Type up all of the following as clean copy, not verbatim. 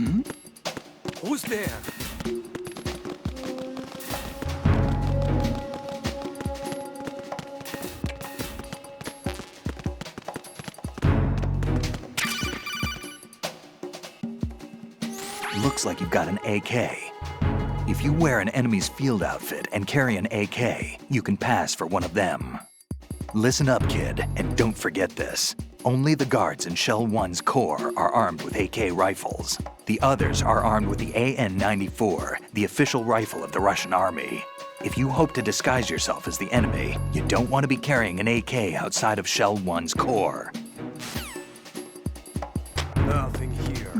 Who's there? Looks like you've got an AK. If you wear an enemy's field outfit and carry an AK, you can pass for one of them. Listen up, kid, and don't forget this. Only the guards in Shell 1's Corps are armed with AK rifles. The others are armed with the AN-94, the official rifle of the Russian army. If you hope to disguise yourself as the enemy, you don't want to be carrying an AK outside of Shell 1's Corps. Nothing here.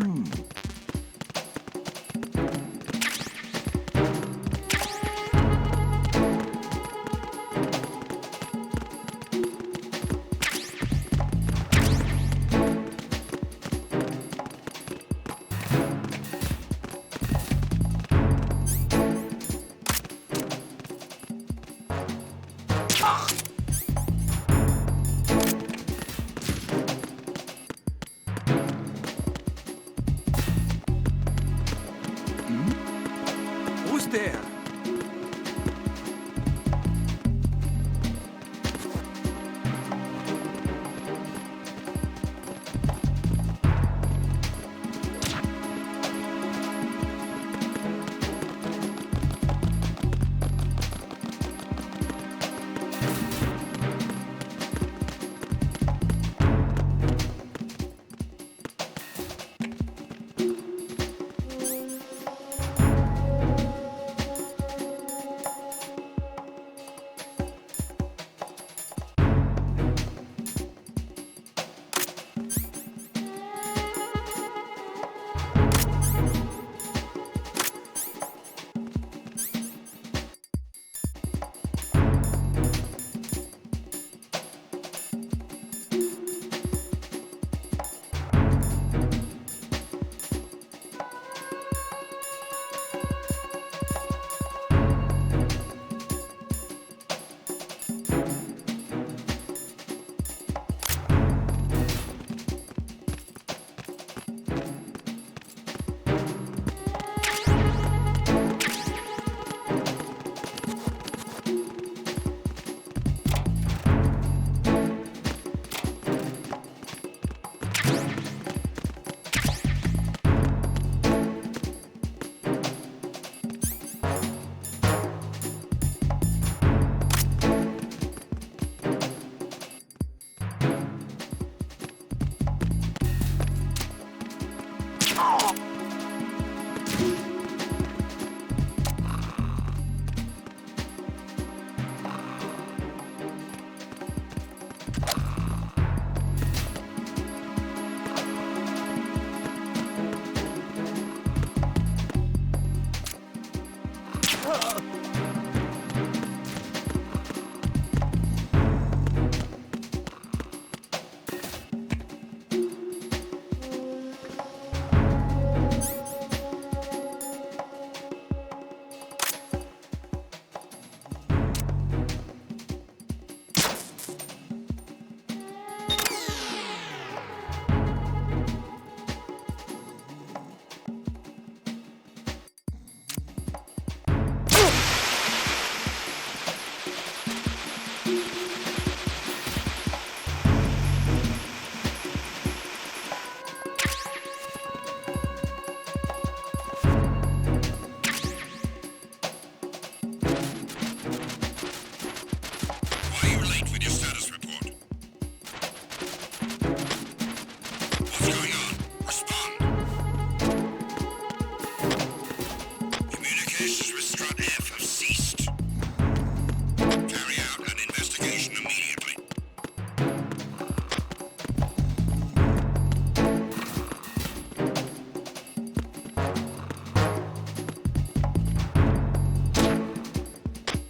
Who's there?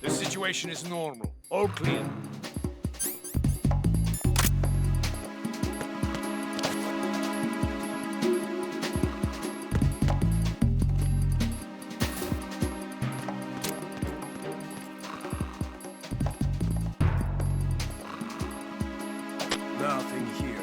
Situation is normal. All clear. Nothing here.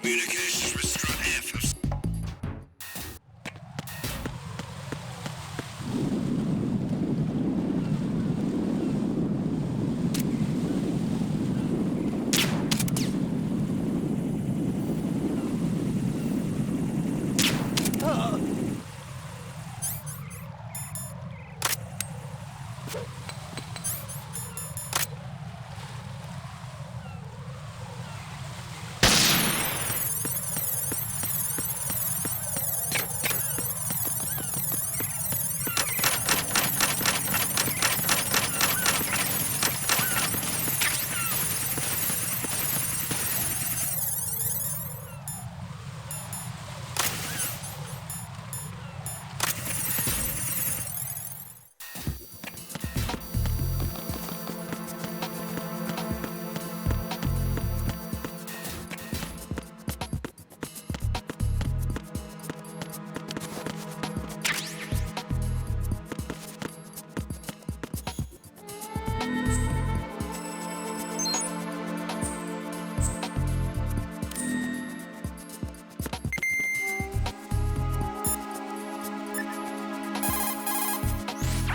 Communications with Strut F.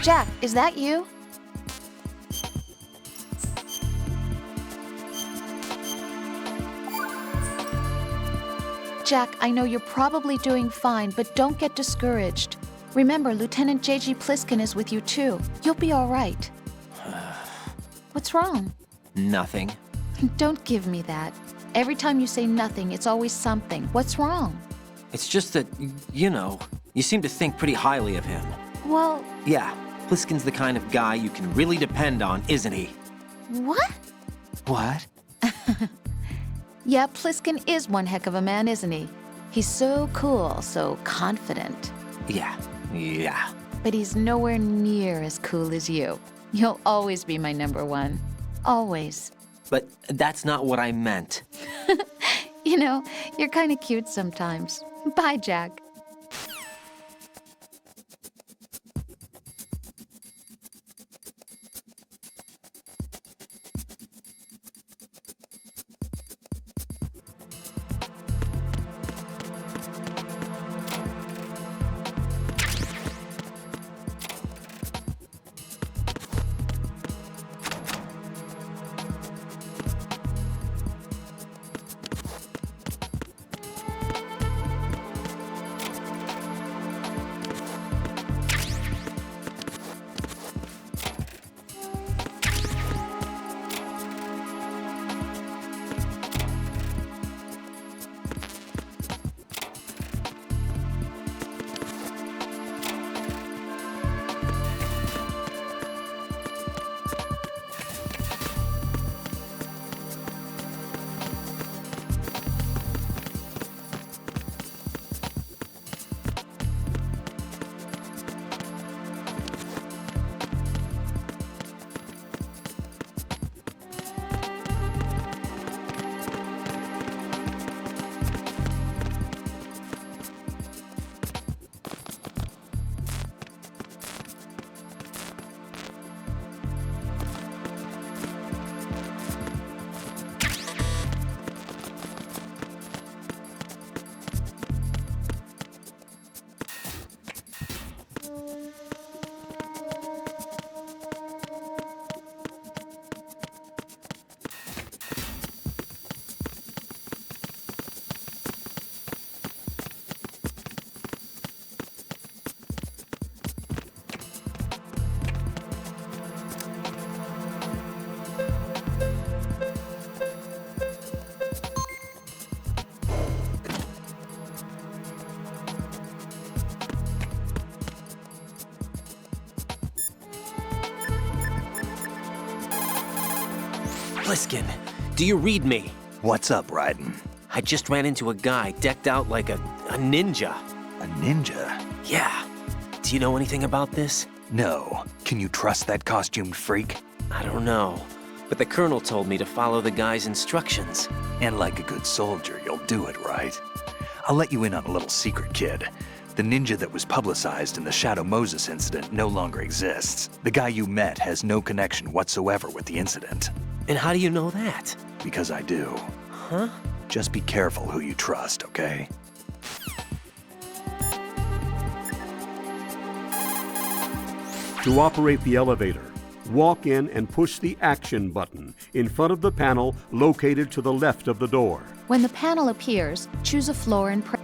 Jack, is that you? Jack, I know you're probably doing fine, but don't get discouraged. Remember, Lieutenant J.G. Pliskin is with you too. You'll be all right. What's wrong? Nothing. Don't give me that. Every time you say nothing, it's always something. What's wrong? It's just that, you know, you seem to think pretty highly of him. Well, Yeah, Pliskin's the kind of guy you can really depend on, isn't he? what? What? Yeah, Pliskin is one heck of a man, isn't he? He's so cool, so confident. Yeah. But he's nowhere near as cool as you. You'll always be my number one. Always. But that's not what I meant. You know, you're kind of cute sometimes. Bye, Jack. Pliskin, do you read me? What's up, Raiden? I just ran into a guy decked out like a ninja. A ninja? Yeah. Do you know anything about this? No. Can you trust that costumed freak? I don't know. But the colonel told me to follow the guy's instructions. And like a good soldier, you'll do it, right? I'll let you in on a little secret, kid. The ninja that was publicized in the Shadow Moses incident no longer exists. The guy you met has no connection whatsoever with the incident. And how do you know that? Because I do. Huh? Just be careful who you trust, okay? To operate the elevator, walk in and push the Action button in front of the panel located to the left of the door. When the panel appears, choose a floor and press.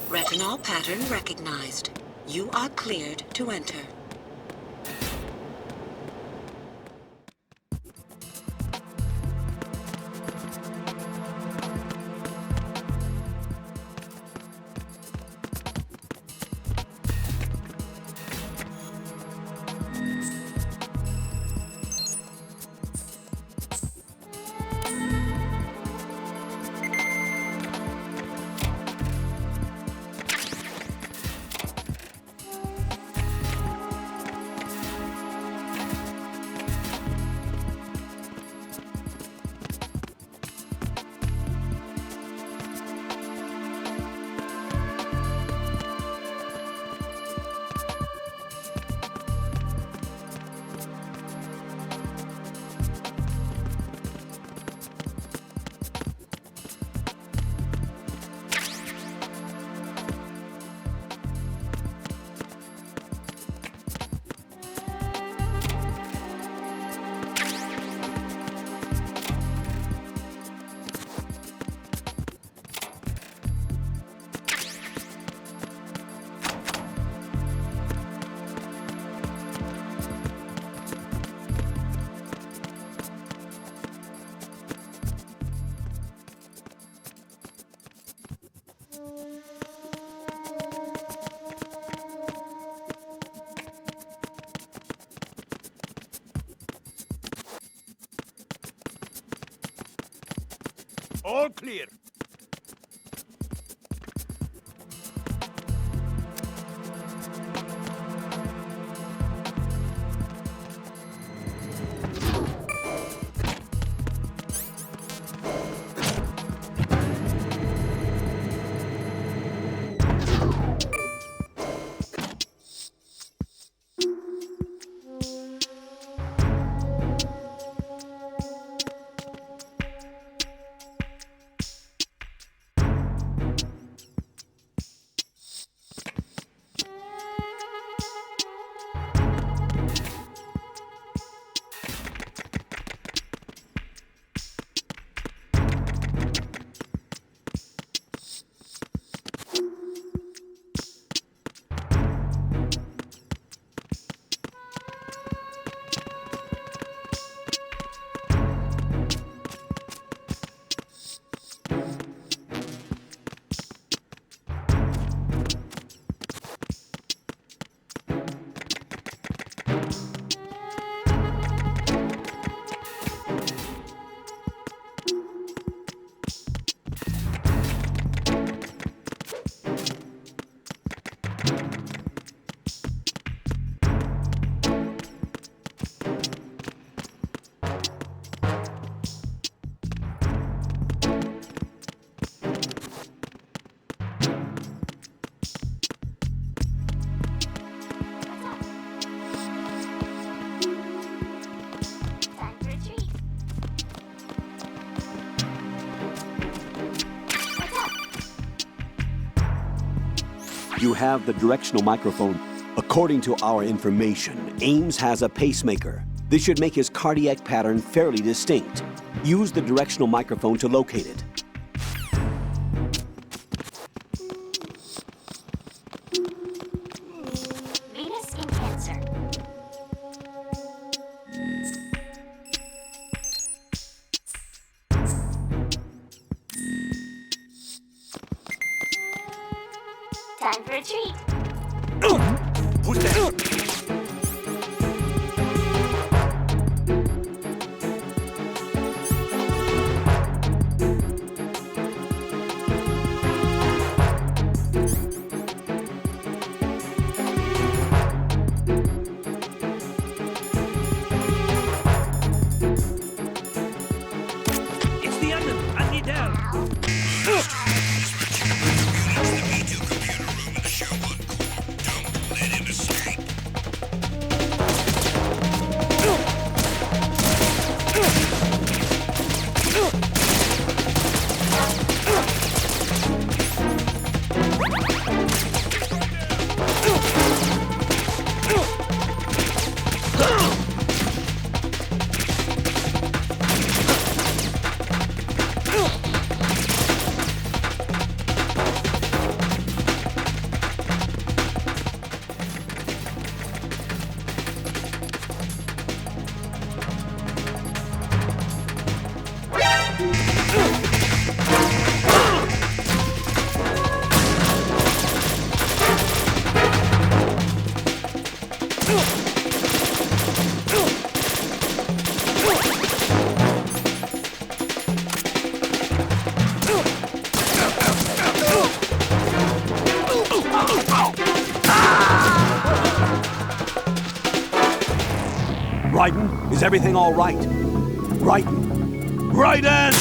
Retinol pattern recognized. You are cleared to enter. All clear. You have the directional microphone. According to our information, Ames has a pacemaker. This should make his cardiac pattern fairly distinct. Use the directional microphone to locate it. Venus in Cancer. Time for a treat. Who's there? It's the enemy. I need help. Let him escape. Raiden, is everything all right? Raiden! Raiden!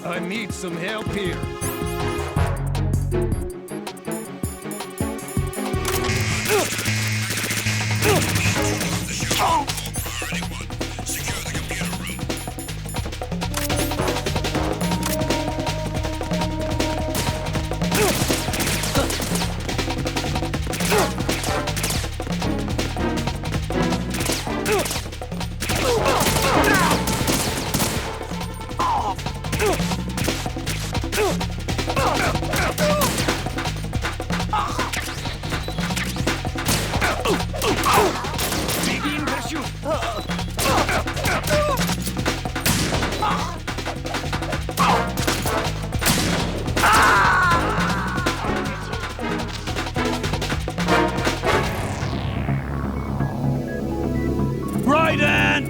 I need some help here. Secure the computer room. Begin pursuit. Raiden!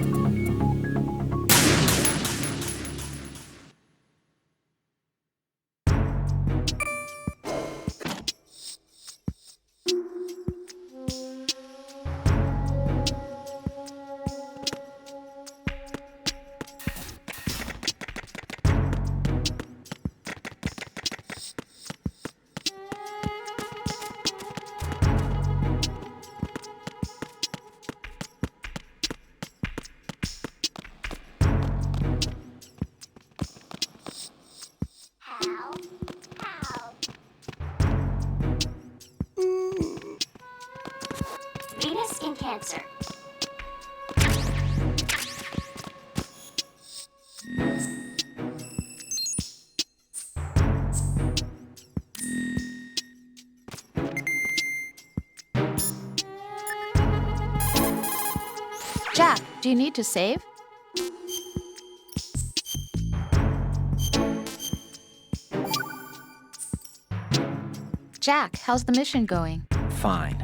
Venus in Cancer. Jack, do you need to save? Jack, how's the mission going? Fine.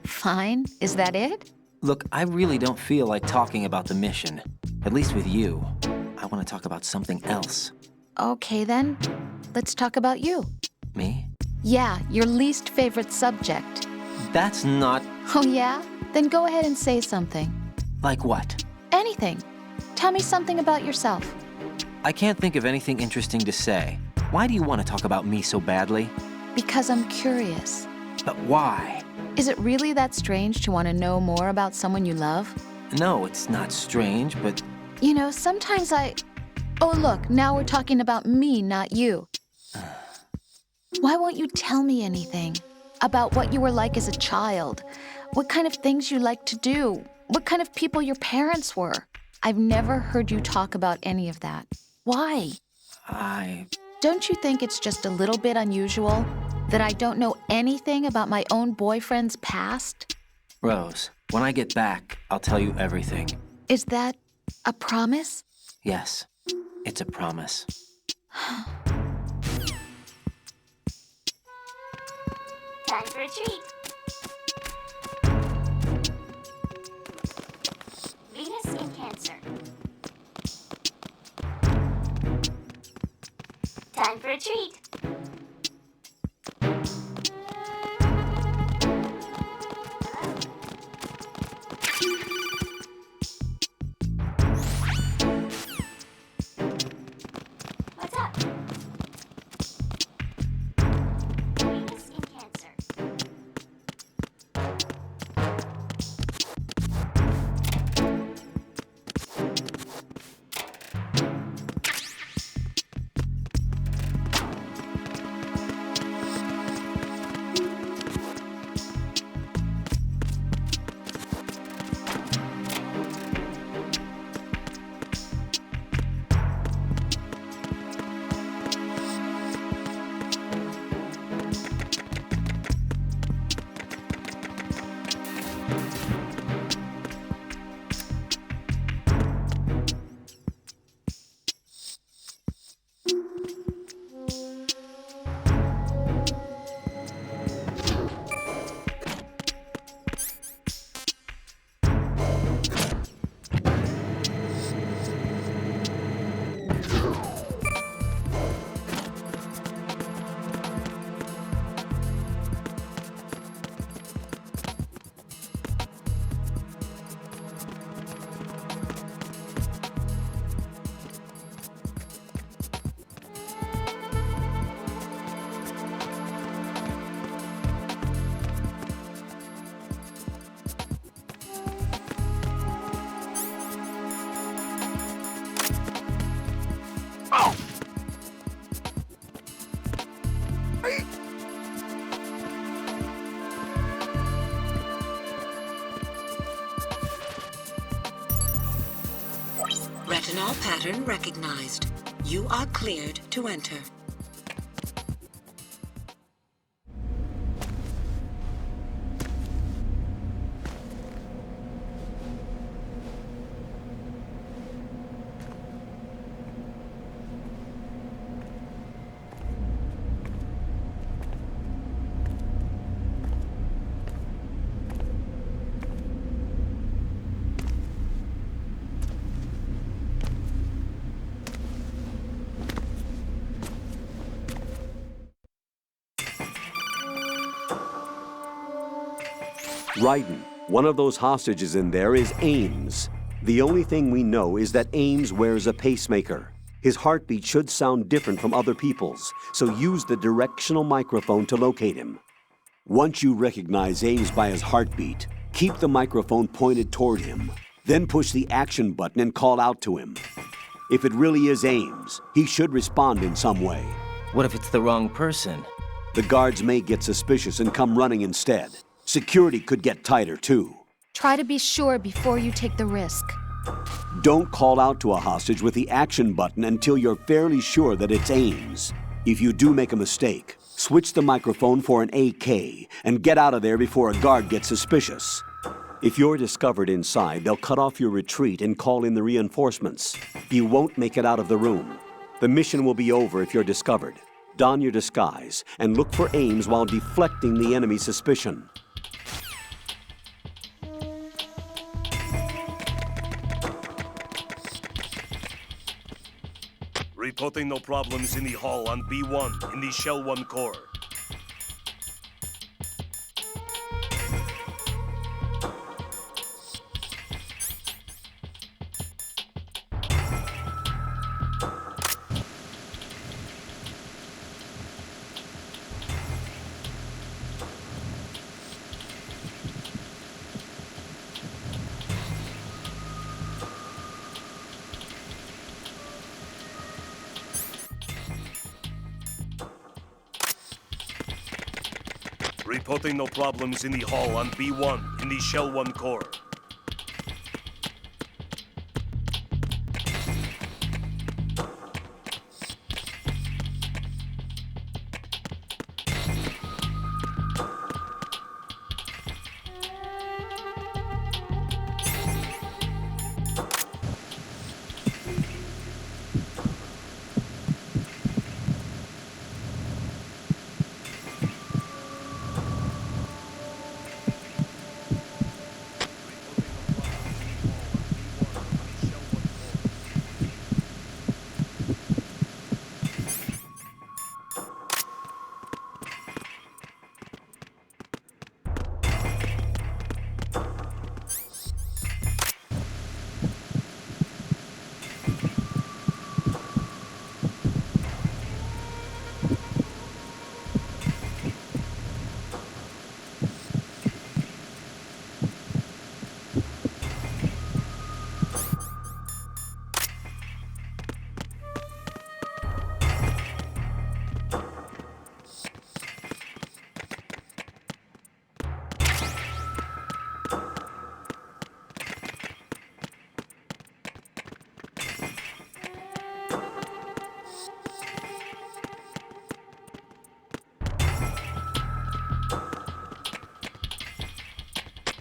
Fine? Is that it? Look, I really don't feel like talking about the mission. At least with you. I want to talk about something else. Okay then. let's talk about you. Me? Yeah, your least favorite subject. That's not... Oh, yeah? Then go ahead and say something. Like what? Anything. Tell me something about yourself. I can't think of anything interesting to say. Why do you want to talk about me so badly? Because I'm curious. But why? Is it really that strange to want to know more about someone you love? No, it's not strange, but... You know, sometimes Oh, look, now we're talking about me, not you. Why won't you tell me anything? About what you were like as a child? What kind of things you liked to do? What kind of people your parents were? I've never heard you talk about any of that. Why? Don't you think it's just a little bit unusual that I don't know anything about my own boyfriend's past? Rose, when I get back, I'll tell you everything. Is that a promise? Yes, it's a promise. Time for a treat. Venus in Cancer. Time for a treat. What's up? Venus in Cancer. Retinol pattern recognized. You are cleared to enter. Raiden, one of those hostages in there is Ames. The only thing we know is that Ames wears a pacemaker. His heartbeat should sound different from other people's, so use the directional microphone to locate him. Once you recognize Ames by his heartbeat, keep the microphone pointed toward him. Then push the action button and call out to him. If it really is Ames, he should respond in some way. What if it's the wrong person? The guards may get suspicious and come running instead. Security could get tighter, too. Try to be sure before you take the risk. Don't call out to a hostage with the action button until you're fairly sure that it's Ames. If you do make a mistake, switch the microphone for an AK and get out of there before a guard gets suspicious. If you're discovered inside, they'll cut off your retreat and call in the reinforcements. You won't make it out of the room. The mission will be over if you're discovered. Don your disguise and look for Ames while deflecting the enemy's suspicion. Reporting no problems in the hall on B1 in the Shell 1 core. Reporting no problems in the hall on B1 in the Shell 1 core.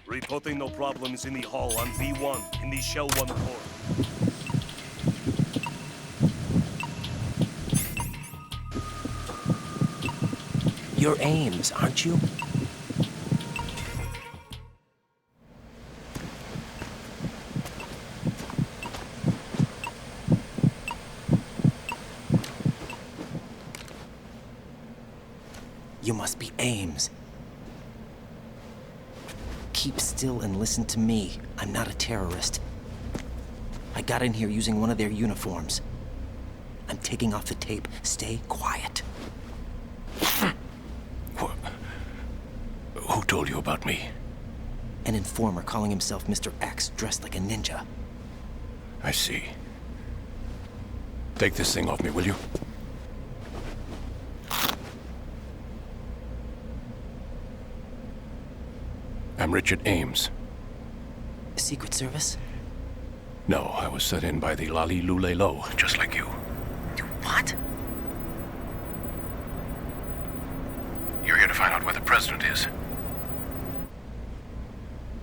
Reporting no problems in the hall on B1 in the Shell 1 core. You're Ames, aren't you? You must be Ames. Keep still and listen to me. I'm not a terrorist. I got in here using one of their uniforms. I'm taking off the tape. Stay quiet. Who told you about me? An informer calling himself Mr. X, dressed like a ninja. I see. Take this thing off me, will you? I'm Richard Ames. Secret Service? No, I was sent in by the Lali Lule Lo, just like you. What? You're here to find out where the president is.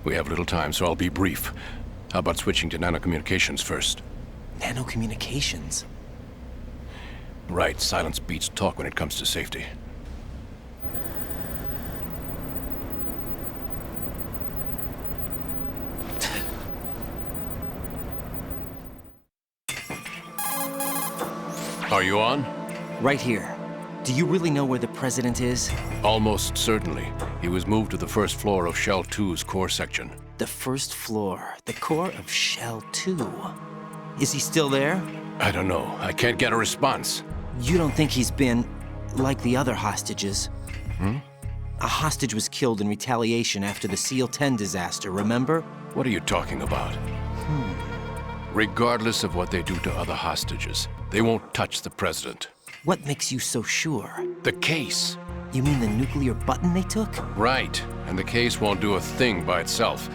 We have little time, so I'll be brief. How about switching to nanocommunications first? Nanocommunications? Right, silence beats talk when it comes to safety. Are you on? Right here. Do you really know where the president is? Almost certainly. He was moved to the first floor of Shell 2's core section. The first floor. The core of Shell 2. Is he still there? I don't know. I can't get a response. You don't think he's been like the other hostages? A hostage was killed in retaliation after the SEAL 10 disaster, remember? What are you talking about? Regardless of what they do to other hostages, they won't touch the president. What makes you so sure? The case. You mean the nuclear button they took? Right. And the case won't do a thing by itself.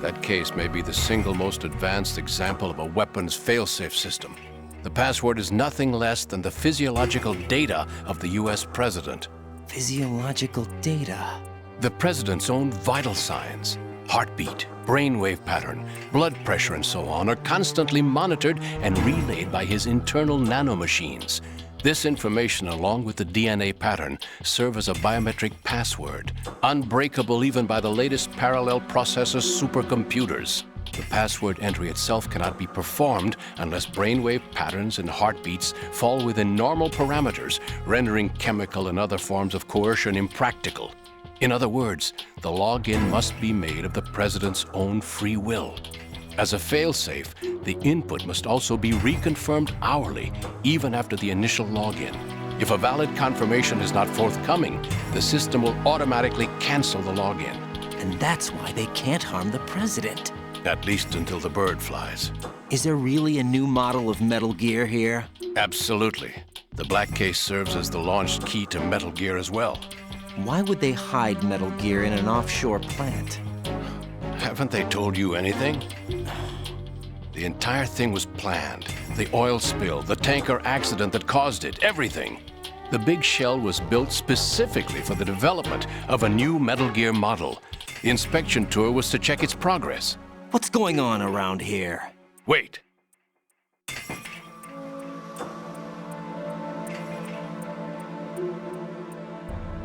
That case may be the single most advanced example of a weapons failsafe system. The password is nothing less than the physiological data of the US president. Physiological data? The president's own vital signs, heartbeat, brainwave pattern, blood pressure, and so on are constantly monitored and relayed by his internal nanomachines. This information, along with the DNA pattern, serve as a biometric password, unbreakable even by the latest parallel processor supercomputers. The password entry itself cannot be performed unless brainwave patterns and heartbeats fall within normal parameters, rendering chemical and other forms of coercion impractical. In other words, the login must be made of the President's own free will. As a failsafe, the input must also be reconfirmed hourly, even after the initial login. If a valid confirmation is not forthcoming, the system will automatically cancel the login. And that's why they can't harm the President. At least until the bird flies. Is there really a new model of Metal Gear here? Absolutely. The black case serves as the launch key to Metal Gear as well. Why would they hide Metal Gear in an offshore plant? Haven't they told you anything? The entire thing was planned. The oil spill, the tanker accident that caused it, everything. The big shell was built specifically for the development of a new Metal Gear model. The inspection tour was to check its progress. What's going on around here? Wait.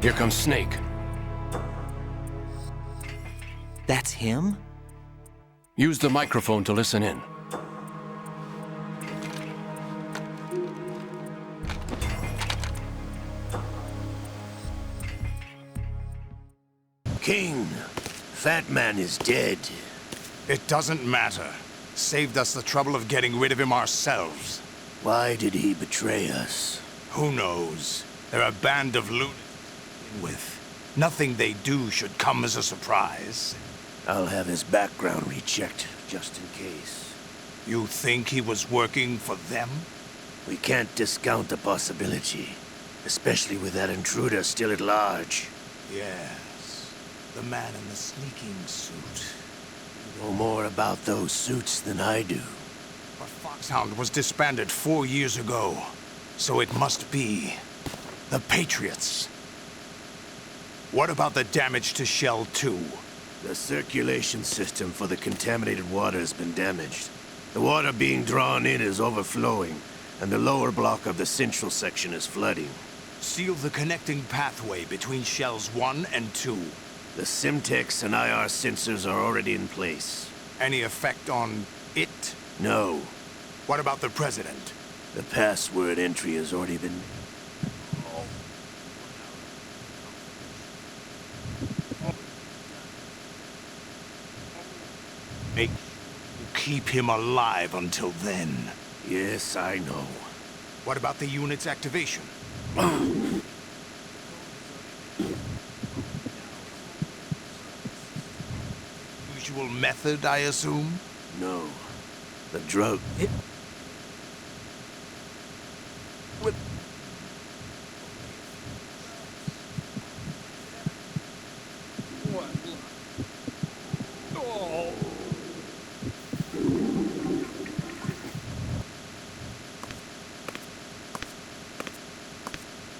Here comes Snake. That's him? Use the microphone to listen in. King, Fat Man is dead. It doesn't matter. Saved us the trouble of getting rid of him ourselves. Why did he betray us? Who knows? They're a band of lunatics to begin with. Nothing they do should come as a surprise. I'll have his background rechecked, just in case. You think he was working for them? We can't discount the possibility, especially with that intruder still at large. Yes. The man in the sneaking suit. You know more about those suits than I do. But Foxhound was disbanded 4 years ago. So it must be the Patriots. What about the damage to Shell 2? The circulation system for the contaminated water has been damaged. The water being drawn in is overflowing, and the lower block of the central section is flooding. Seal the connecting pathway between Shells 1 and 2. The Simtex and IR sensors are already in place. Any effect on it? No. What about the President? The password entry has already been... Make you keep him alive until then. Yes, I know. What about the unit's activation? Usual method, I assume? No. The drug...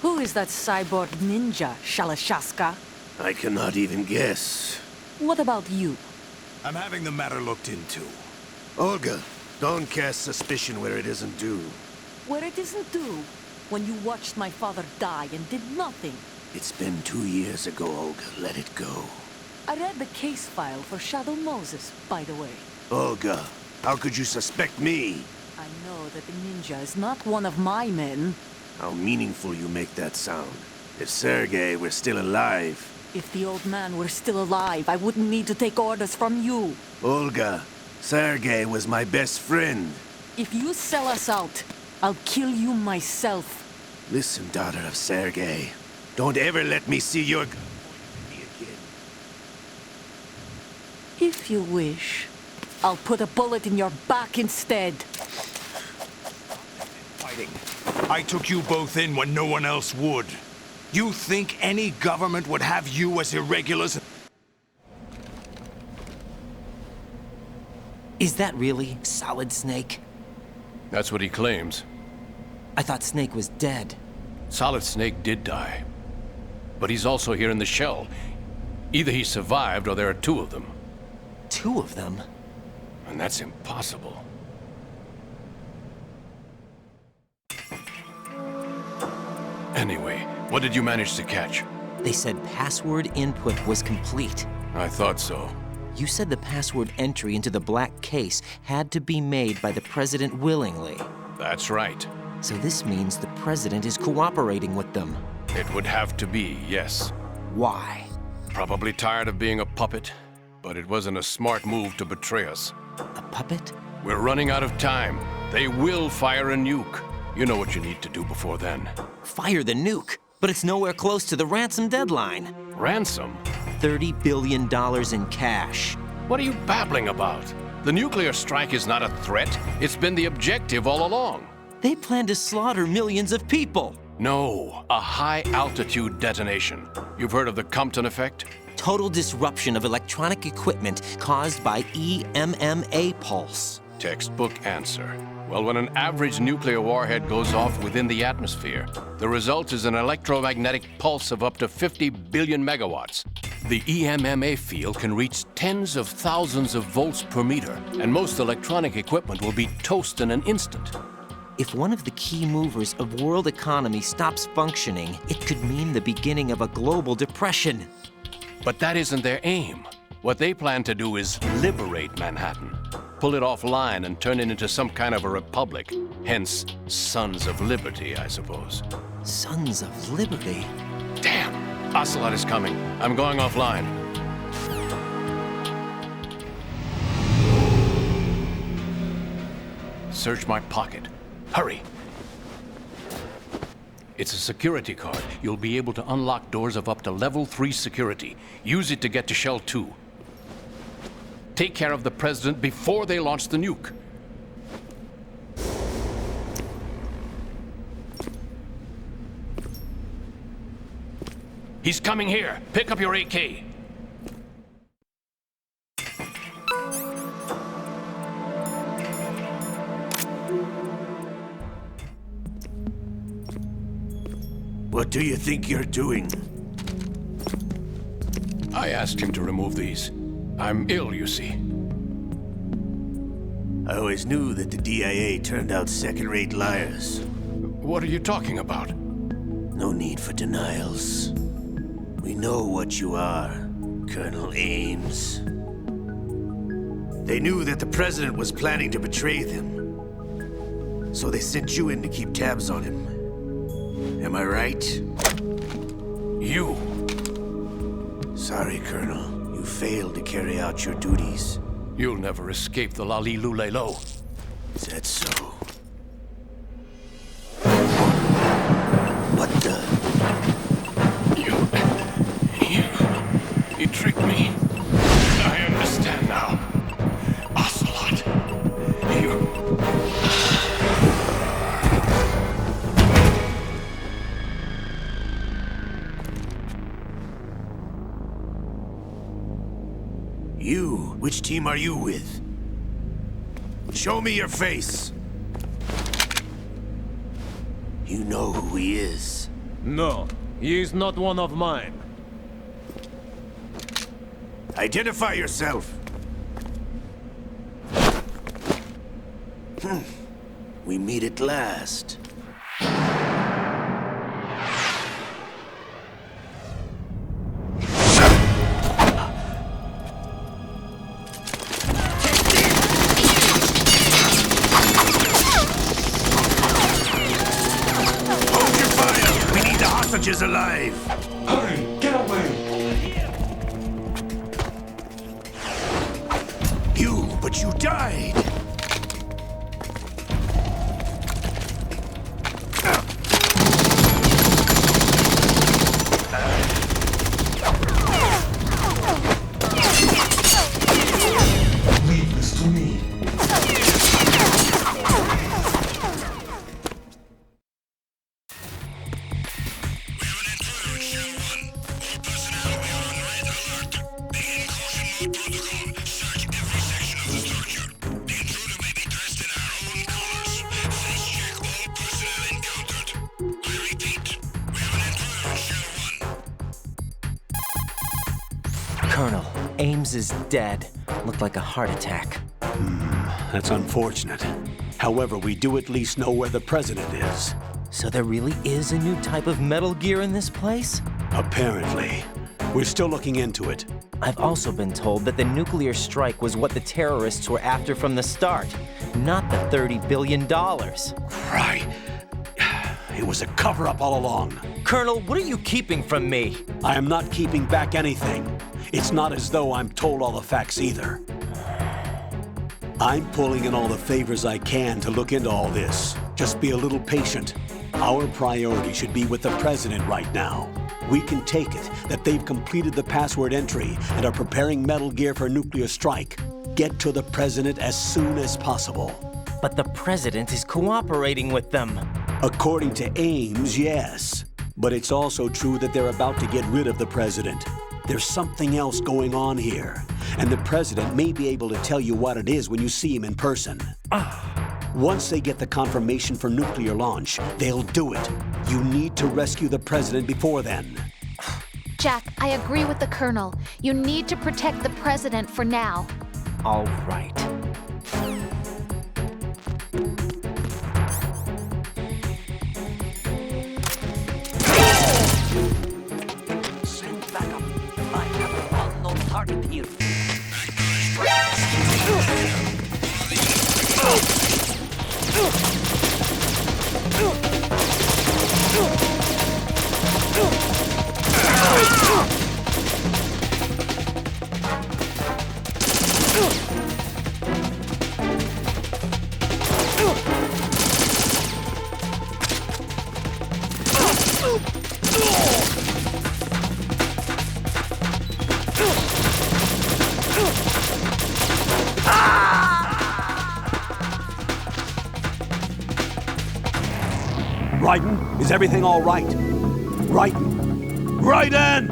Who is that cyborg ninja, Shalashaska? I cannot even guess. What about you? I'm having the matter looked into. Olga, don't cast suspicion where it isn't due. Where it isn't due, when you watched my father die and did nothing. It's been 2 years ago, Olga. Let it go. I read the case file for Shadow Moses, by the way. Olga, how could you suspect me? I know that the ninja is not one of my men. How meaningful you make that sound. If Sergei were still alive... If the old man were still alive, I wouldn't need to take orders from you. Olga, Sergei was my best friend. If you sell us out, I'll kill you myself. Listen, daughter of Sergei. Don't ever let me see your gun pointed at me again. If you wish, I'll put a bullet in your back instead. Fighting. I took you both in when no one else would. You think any government would have you as irregulars? Is that really Solid Snake? That's what he claims. I thought Snake was dead. Solid Snake did die. But he's also here in the shell. Either he survived or there are 2 of them. 2 of them? And that's impossible. Anyway, what did you manage to catch? They said password input was complete. I thought so. You said the password entry into the black case had to be made by the president willingly. That's right. So this means the president is cooperating with them. It would have to be, yes. Why? Probably tired of being a puppet, but it wasn't a smart move to betray us. A puppet? We're running out of time. They will fire a nuke. You know what you need to do before then. Fire the nuke? But it's nowhere close to the ransom deadline. Ransom? $30 billion in cash. What are you babbling about? The nuclear strike is not a threat. It's been the objective all along. They plan to slaughter millions of people. No, a high-altitude detonation. You've heard of the Compton effect? Total disruption of electronic equipment caused by EMMA pulse. Textbook answer. Well, when an average nuclear warhead goes off within the atmosphere, the result is an electromagnetic pulse of up to 50 billion megawatts. The EMMA field can reach tens of thousands of volts per meter, and most electronic equipment will be toast in an instant. If one of the key movers of world economy stops functioning, it could mean the beginning of a global depression. But that isn't their aim. What they plan to do is liberate Manhattan. Pull it offline and turn it into some kind of a republic. Hence, Sons of Liberty, I suppose. Sons of Liberty? Damn! Ocelot is coming. I'm going offline. Search my pocket. Hurry! It's a security card. You'll be able to unlock doors of up to level 3 security. Use it to get to Shell 2. Take care of the president before they launch the nuke. He's coming here. Pick up your AK. What do you think you're doing? I asked him to remove these. I'm ill, you see. I always knew that the DIA turned out second-rate liars. What are you talking about? No need for denials. We know what you are, Colonel Ames. They knew that the president was planning to betray them. So they sent you in to keep tabs on him. Am I right? You. Sorry, Colonel. You failed to carry out your duties. You'll never escape the Lali Lulelo. Is that so? What the? You tricked me. I understand now. Ocelot. You? Which team are you with? Show me your face. You know who he is. No, he is not one of mine. Identify yourself. We meet at last. Hold your fire! We need the hostages alive! Hurry! Get away! But you died! Leave this to me. Colonel, Ames is dead. Looked like a heart attack. That's unfortunate. However, we do at least know where the president is. So there really is a new type of Metal Gear in this place? Apparently. We're still looking into it. I've also been told that the nuclear strike was what the terrorists were after from the start, not the $30 billion. Right. It was a cover-up all along. Colonel, what are you keeping from me? I am not keeping back anything. It's not as though I'm told all the facts either. I'm pulling in all the favors I can to look into all this. Just be a little patient. Our priority should be with the President right now. We can take it that they've completed the password entry and are preparing Metal Gear for nuclear strike. Get to the President as soon as possible. But the President is cooperating with them. According to Ames, yes. But it's also true that they're about to get rid of the President. There's something else going on here, and the President may be able to tell you what it is when you see him in person. Once they get the confirmation for nuclear launch, they'll do it. You need to rescue the President before then. Jack, I agree with the Colonel. You need to protect the President for now. All right. Send backup. I have an unknown target here. Raiden, is everything all right? Raiden! Raiden!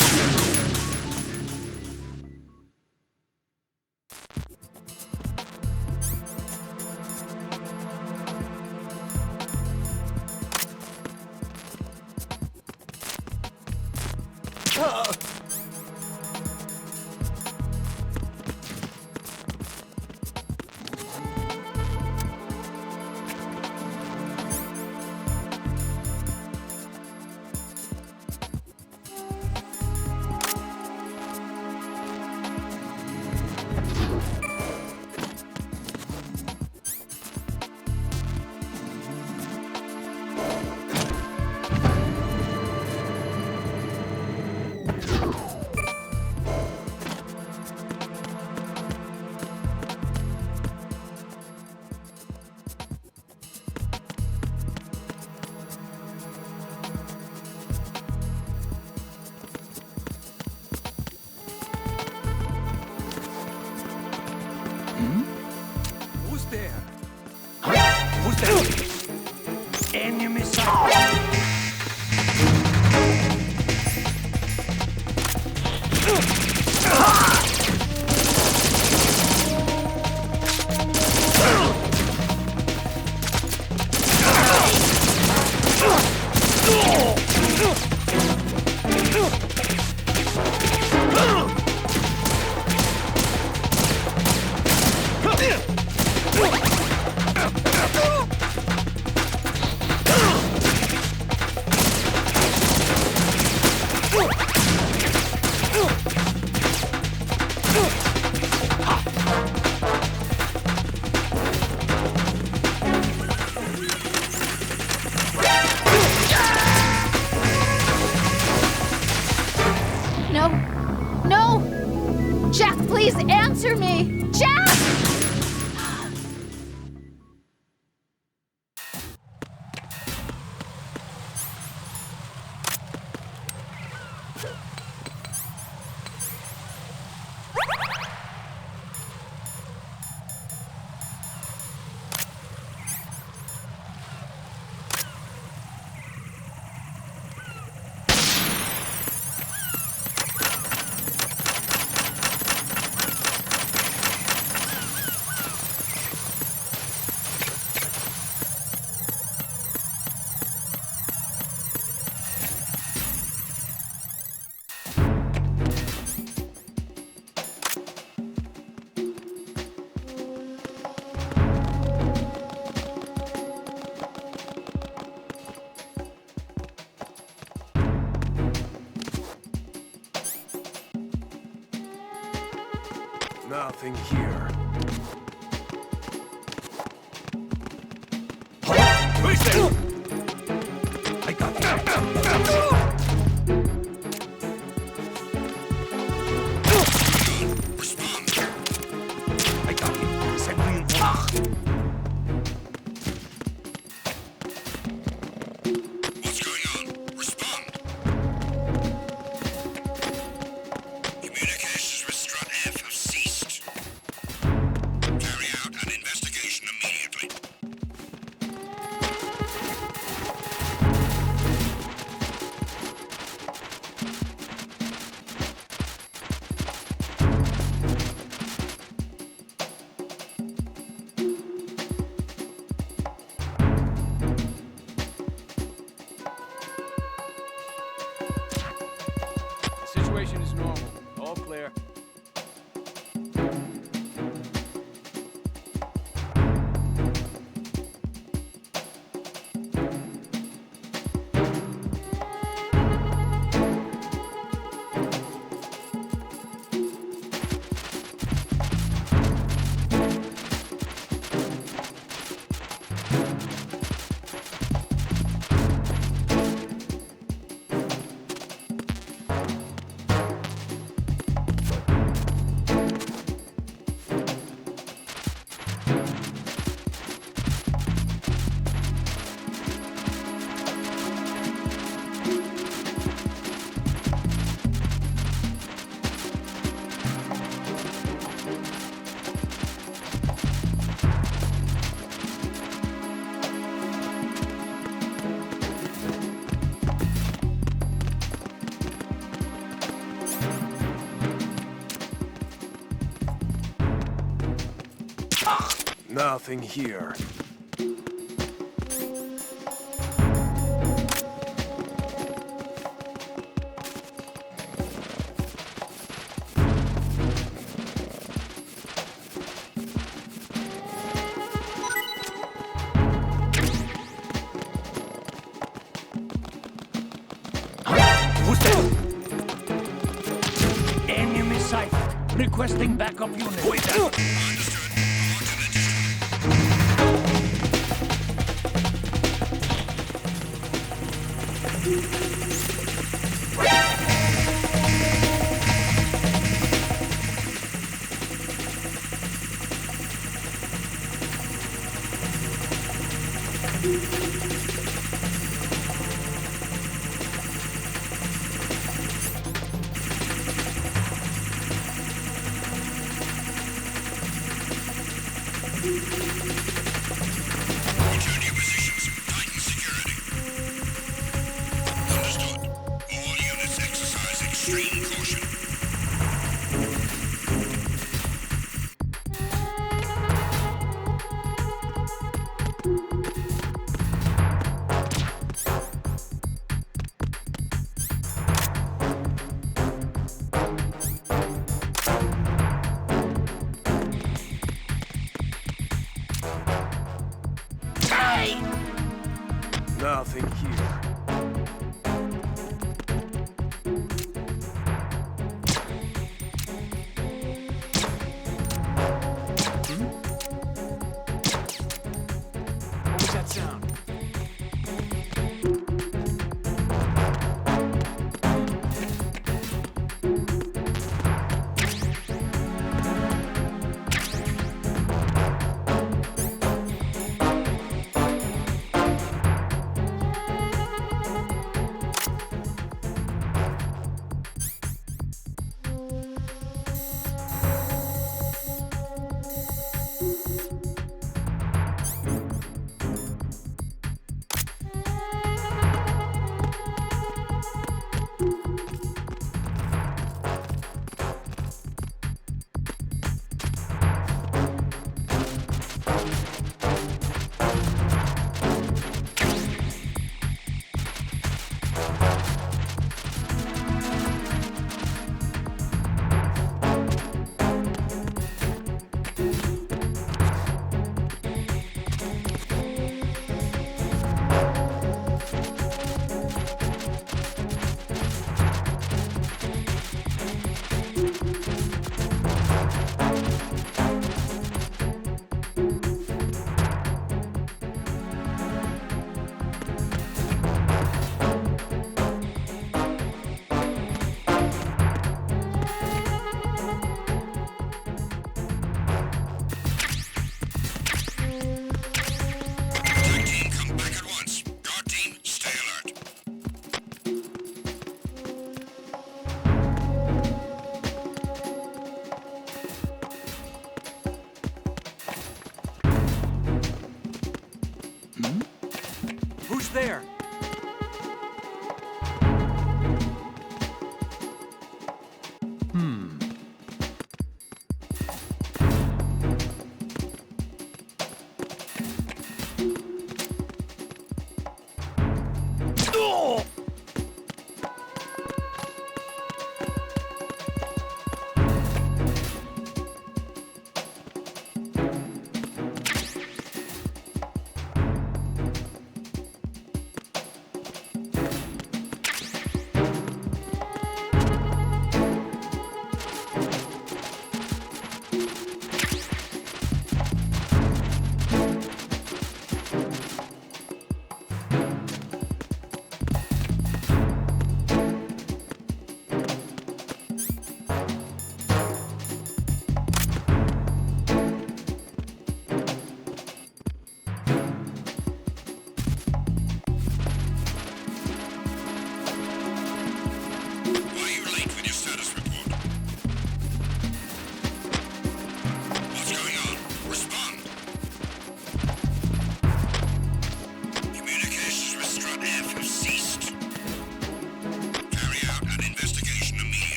Nothing here. Who's there? I got I got him. Send me What's going on? Respond. Communications with Strut F have ceased. Carry out an investigation immediately. The situation is normal. All clear. Nothing here. Who's there? Enemy sight. Requesting backup unit. Wait there. Return to your positions. Tighten security. Understood. All units exercise extreme caution. Nothing here. What was that sound? Who's there?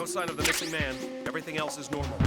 No sign of the missing man. Everything else is normal.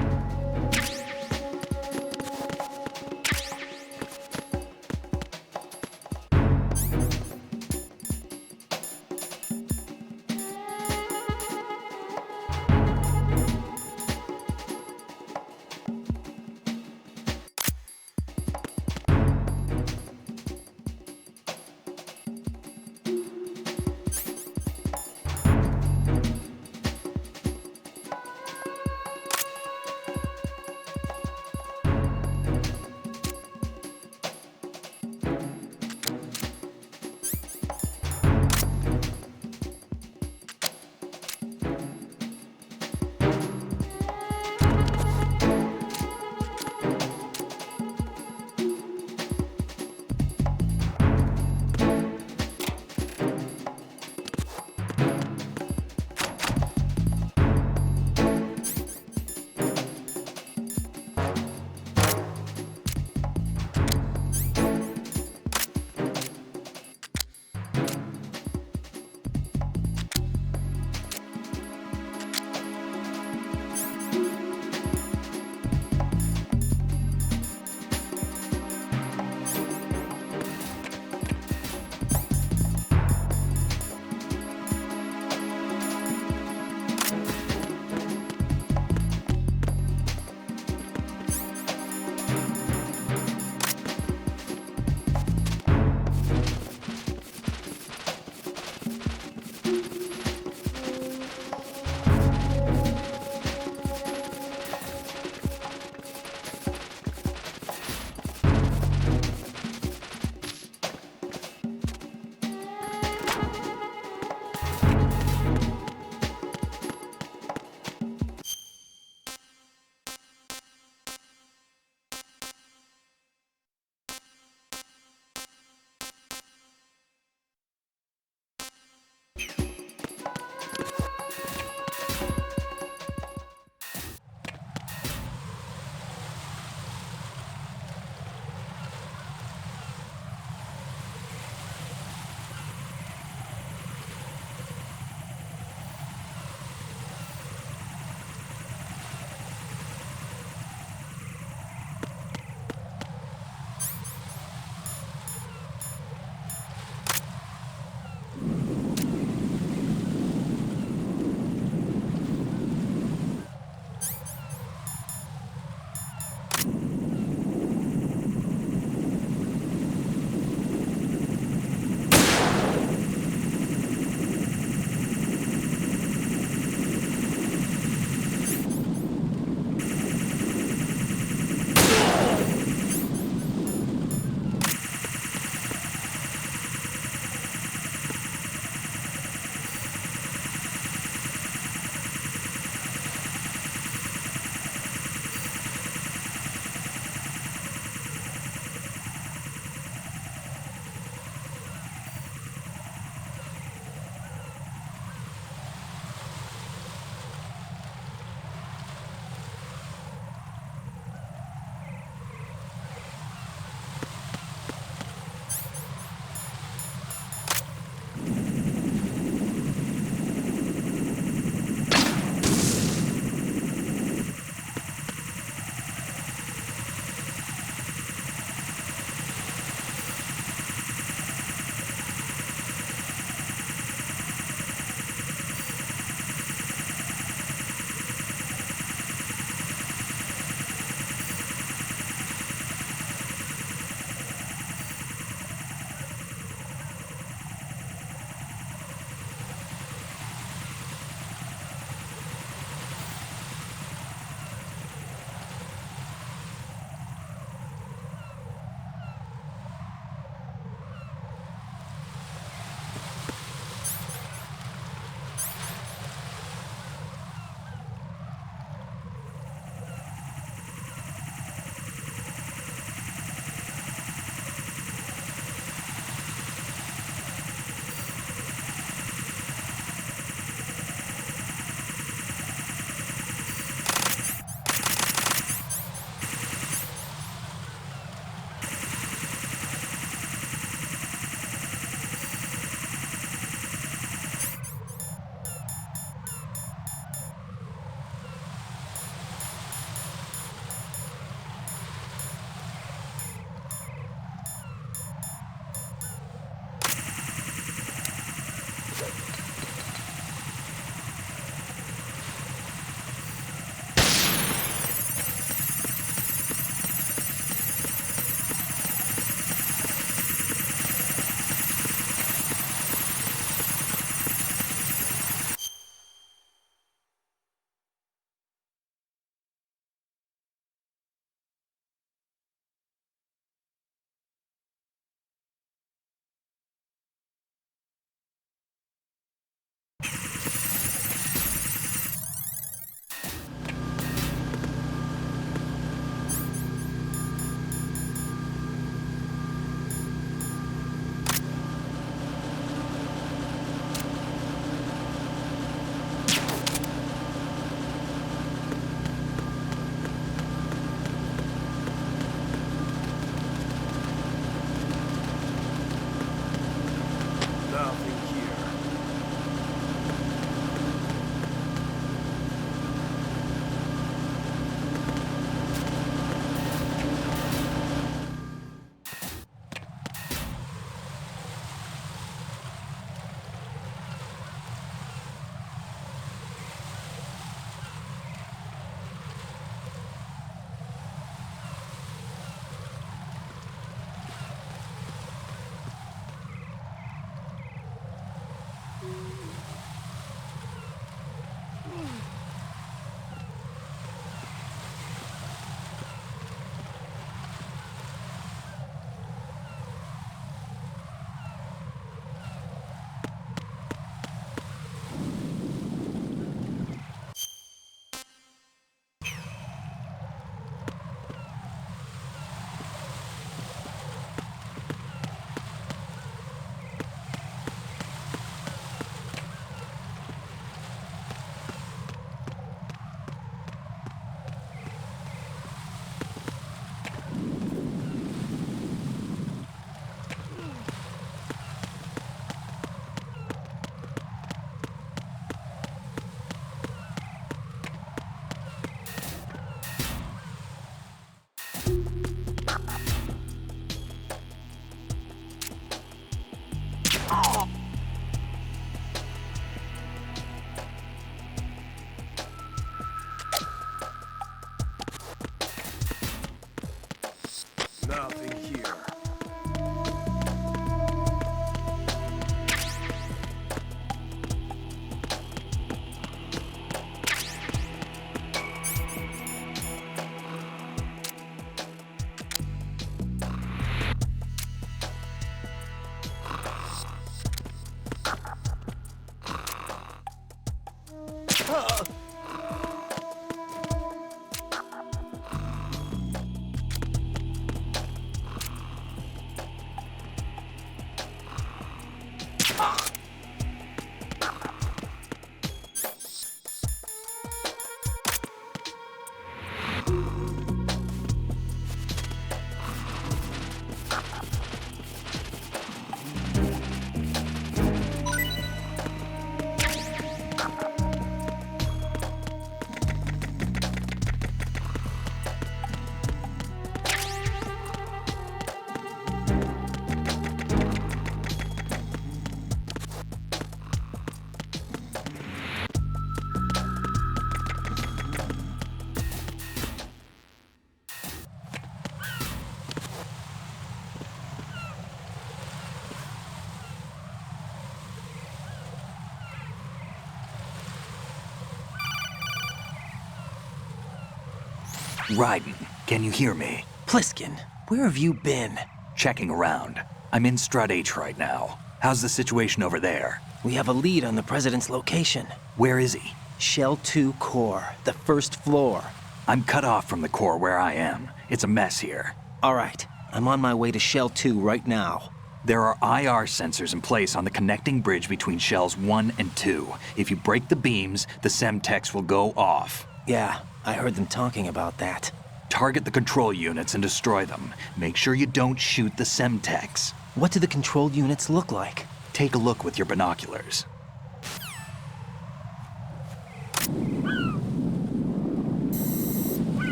Raiden, can you hear me? Pliskin, where have you been? Checking around. I'm in Strut H right now. How's the situation over there? We have a lead on the President's location. Where is he? Shell 2 core, the first floor. I'm cut off from the core where I am. It's a mess here. All right, I'm on my way to Shell 2 right now. There are IR sensors in place on the connecting bridge between Shells 1 and 2. If you break the beams, the Semtex will go off. Yeah, I heard them talking about that. Target the control units and destroy them. Make sure you don't shoot the Semtex. What do the control units look like? Take a look with your binoculars.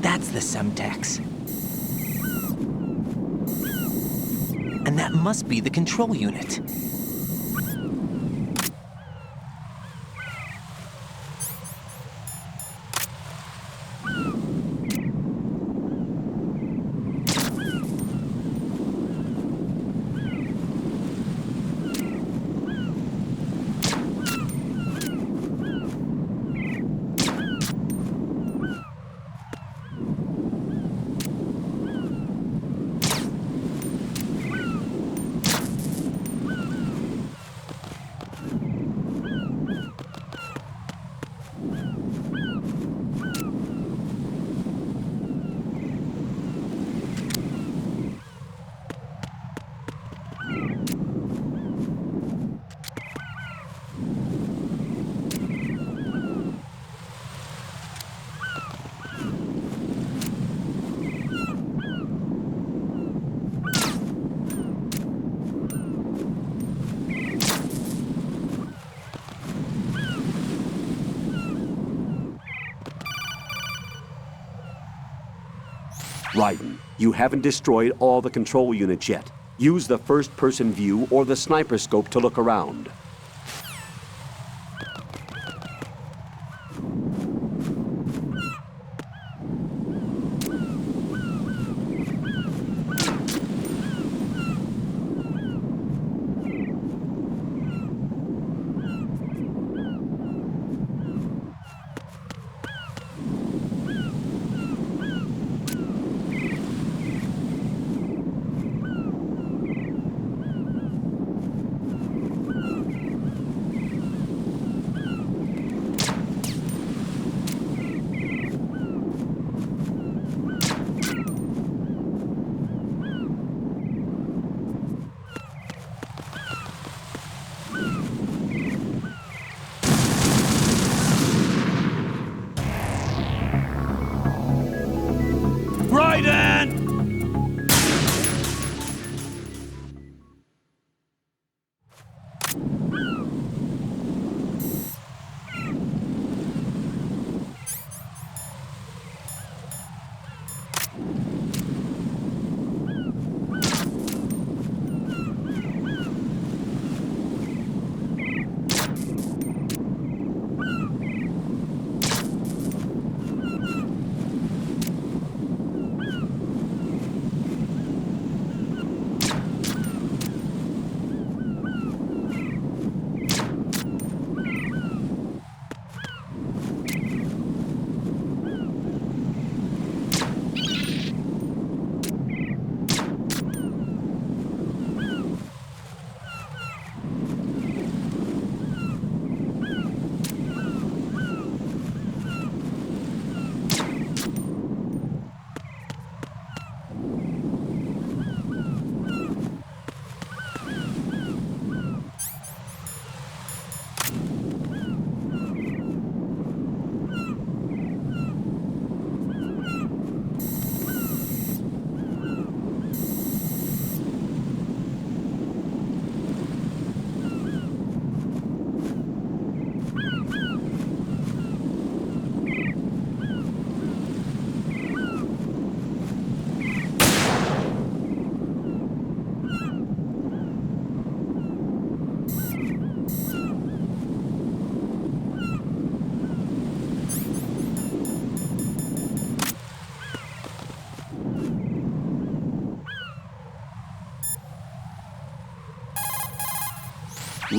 That's the Semtex. And that must be the control unit. Raiden, you haven't destroyed all the control units yet. Use the first-person view or the sniper scope to look around.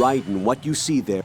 Raiden, what you see there...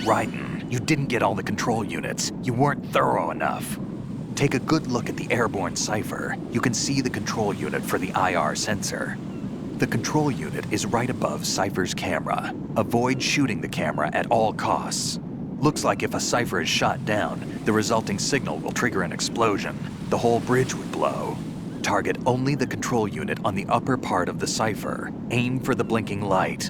Raiden, you didn't get all the control units. You weren't thorough enough. Take a good look at the airborne cipher. You can see the control unit for the IR sensor. The control unit is right above Cypher's camera. Avoid shooting the camera at all costs. Looks like if a Cypher is shot down, the resulting signal will trigger an explosion. The whole bridge would blow. Target only the control unit on the upper part of the Cypher. Aim for the blinking light.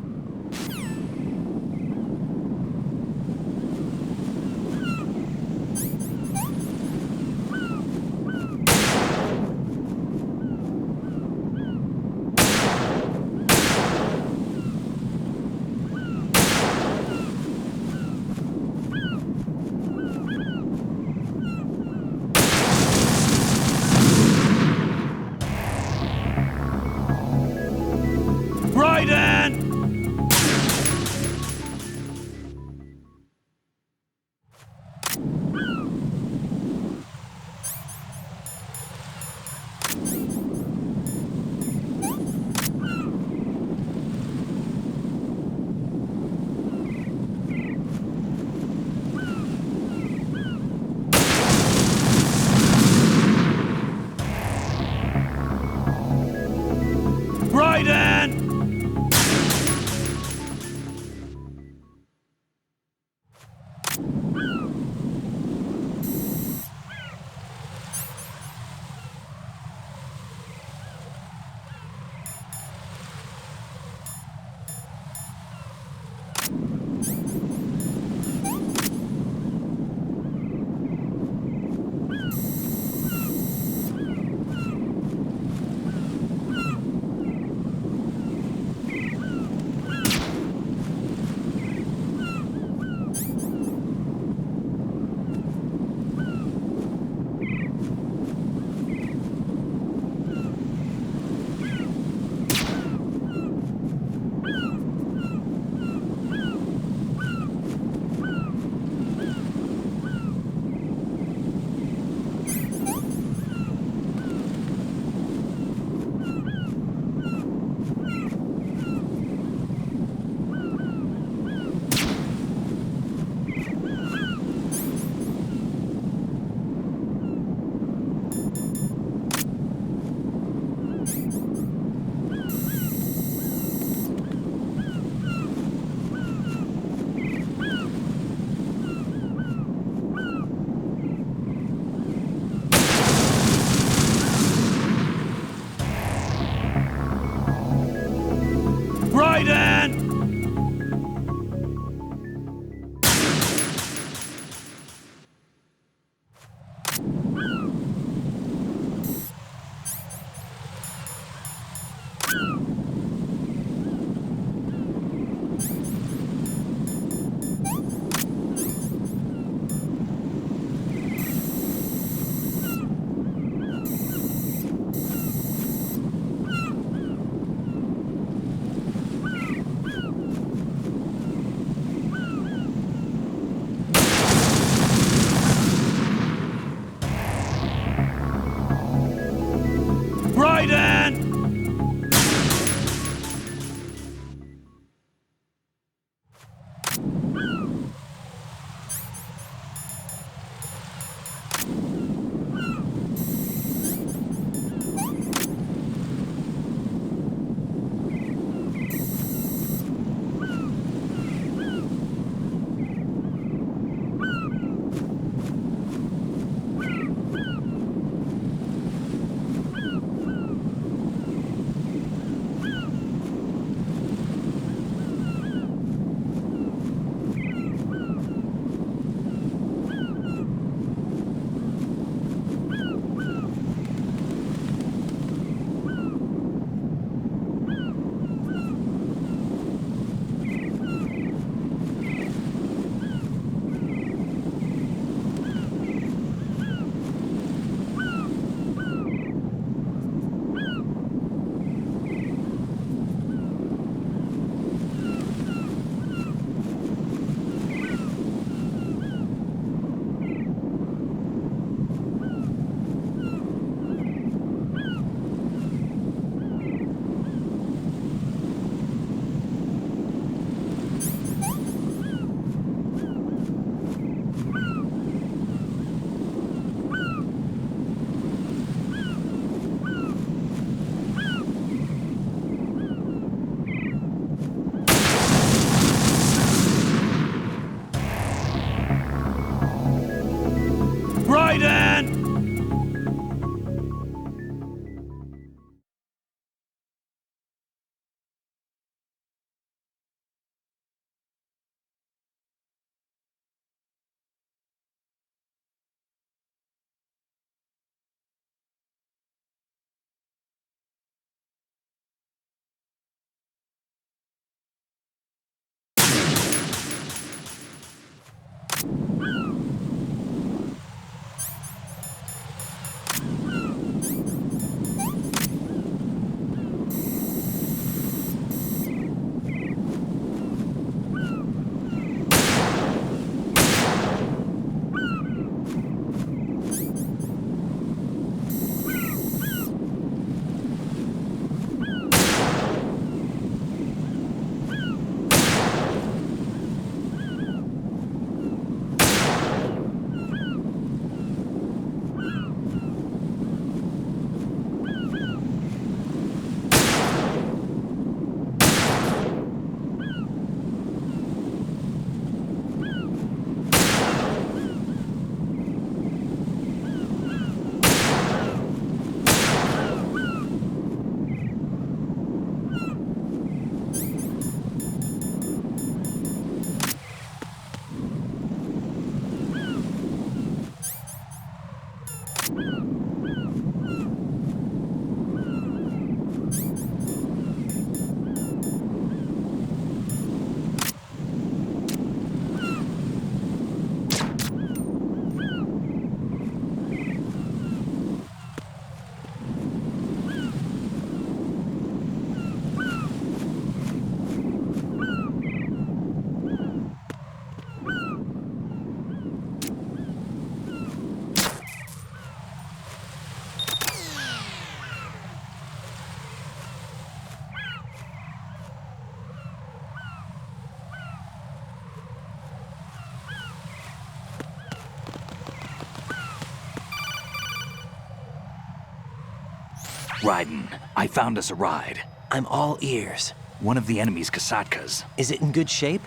Raiden, I found us a ride. I'm all ears. One of the enemy's Kasatkas. Is it in good shape?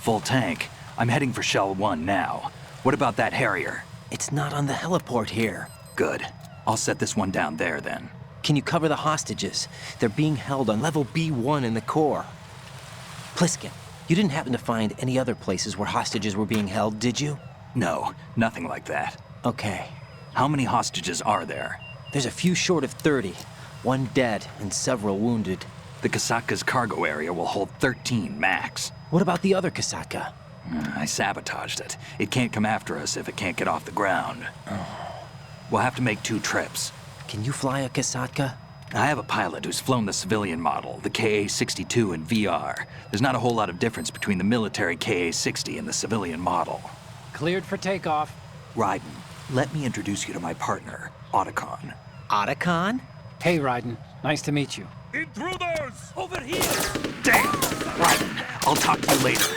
Full tank. I'm heading for Shell 1 now. What about that Harrier? It's not on the heliport here. Good. I'll set this one down there then. Can you cover the hostages? They're being held on level B1 in the core. Pliskin, you didn't happen to find any other places where hostages were being held, did you? No, nothing like that. Okay. How many hostages are there? There's a few short of 30. One dead and several wounded. The Kasatka's cargo area will hold 13 max. What about the other Kasatka? I sabotaged it. It can't come after us if it can't get off the ground. We'll have to make 2 trips. Can you fly a Kasatka? I have a pilot who's flown the civilian model, the KA-62 in VR. There's not a whole lot of difference between the military KA-60 and the civilian model. Cleared for takeoff. Raiden, let me introduce you to my partner, Otacon. Otacon? Hey, Raiden. Nice to meet you. Intruders! Over here! Damn! Raiden, I'll talk to you later.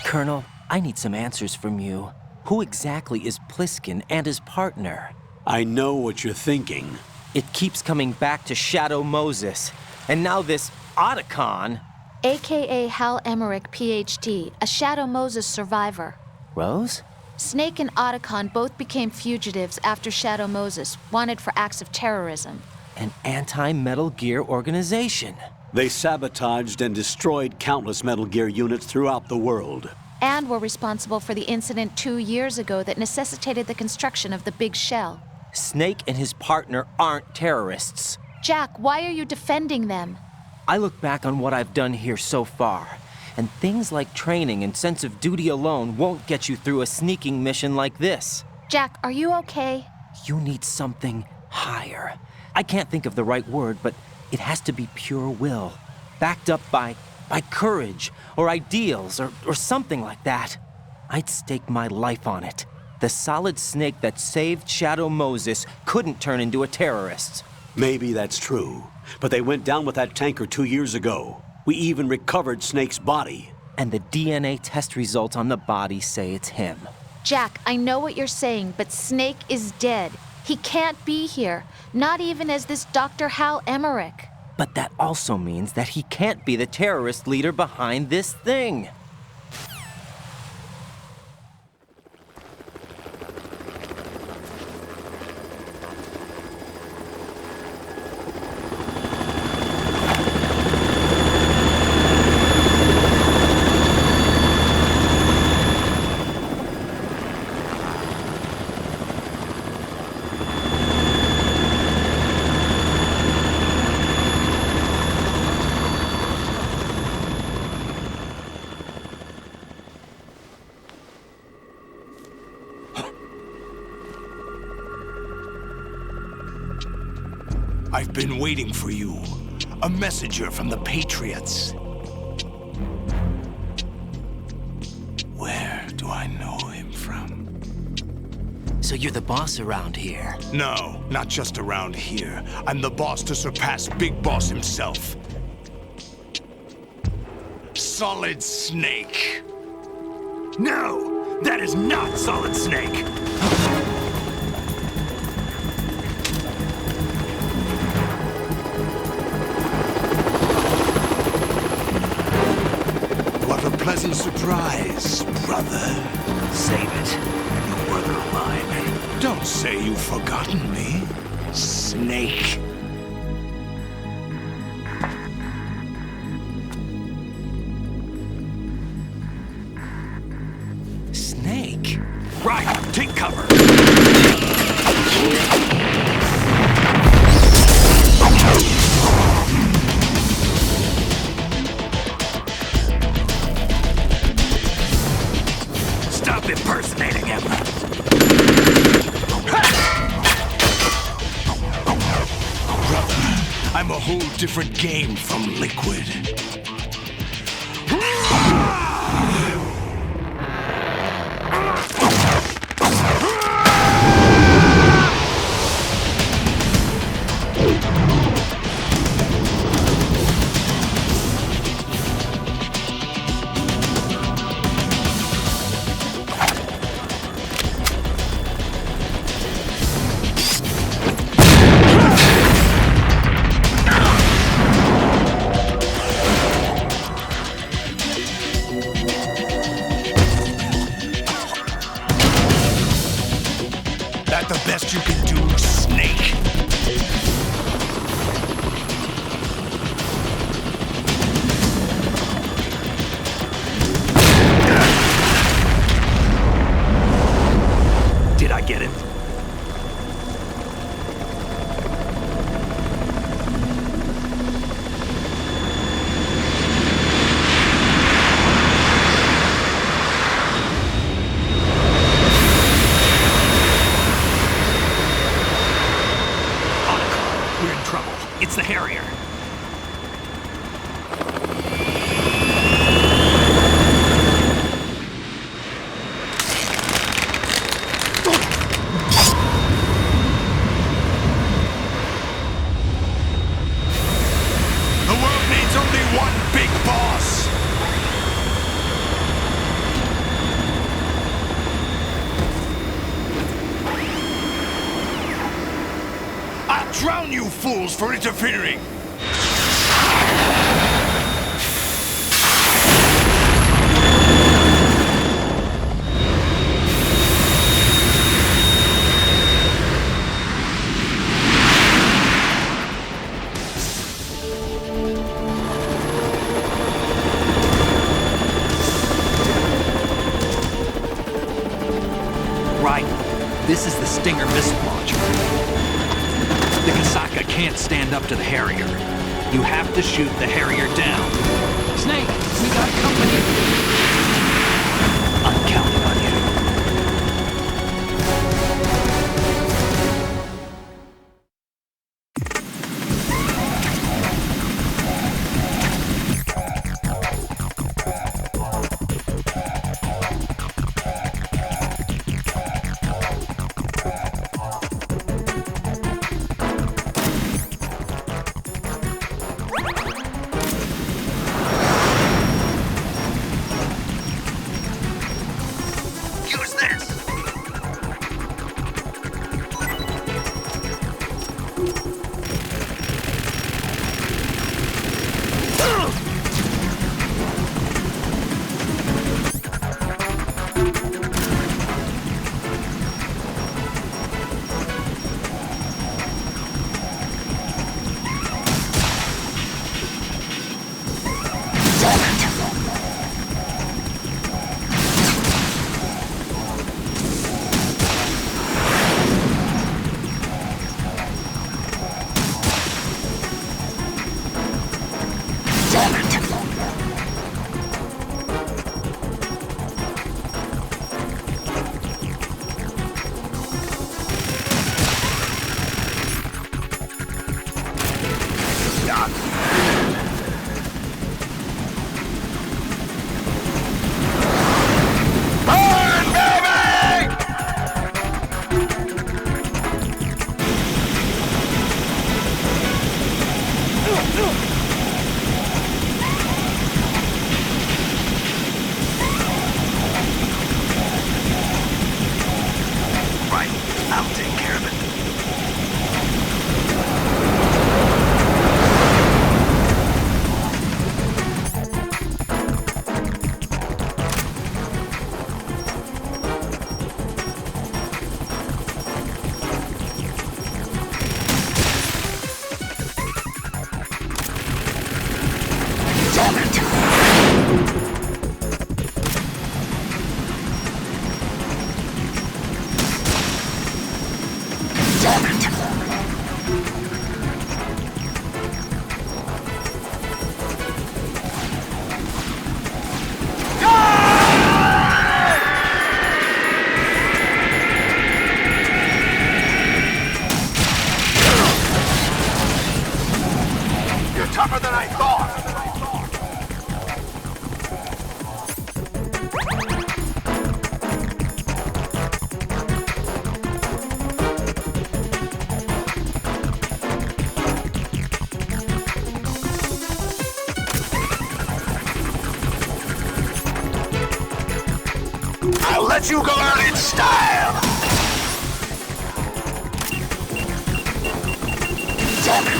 Colonel, I need some answers from you. Who exactly is Pliskin and his partner? I know what you're thinking. It keeps coming back to Shadow Moses. And now this Otacon. AKA Hal Emmerich, PhD, a Shadow Moses survivor. Rose? Snake and Otacon both became fugitives after Shadow Moses, wanted for acts of terrorism. An anti-Metal Gear organization. They sabotaged and destroyed countless Metal Gear units throughout the world. And were responsible for the incident 2 years ago that necessitated the construction of the Big Shell. Snake and his partner aren't terrorists. Jack, why are you defending them? I look back on what I've done here so far, and things like training and sense of duty alone won't get you through a sneaking mission like this. Jack, are you okay? You need something higher. I can't think of the right word, but it has to be pure will, backed up by courage, or ideals, or something like that. I'd stake my life on it. The Solid Snake that saved Shadow Moses couldn't turn into a terrorist. Maybe that's true, but they went down with that tanker 2 years ago. We even recovered Snake's body. And the DNA test results on the body say it's him. Jack, I know what you're saying, but Snake is dead. He can't be here, not even as this Dr. Hal Emmerich. But that also means that he can't be the terrorist leader behind this thing. I've been waiting for you. A messenger from the Patriots. Where do I know him from? So you're the boss around here? No, not just around here. I'm the boss to surpass Big Boss himself. Solid Snake. No! That is not Solid Snake! What a pleasant surprise, brother. Save it. You're no brother of mine. Don't say you've forgotten me, Snake. Snake? Right, take cover! Stop impersonating him! Brother, I'm a whole different game from Liquid. that the best you can do, Snake? Did I get it? We're in trouble. It's the Harrier. The world needs only one big boss! I'll drown you fools for interfering! Right. This is the Stinger missile launcher. The Kasaka can't stand up to the Harrier. You have to shoot the Harrier down. Snake, we got company. I'm counting on you. Use this! Right. I'll take care of it. You're tougher than I thought! I'll let you go out in style! Damn it!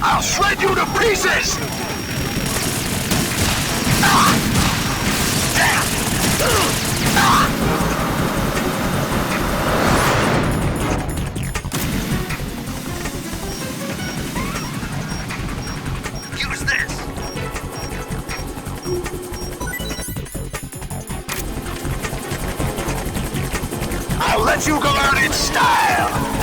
I'll shred you to pieces! Use this! I'll let you go out in style!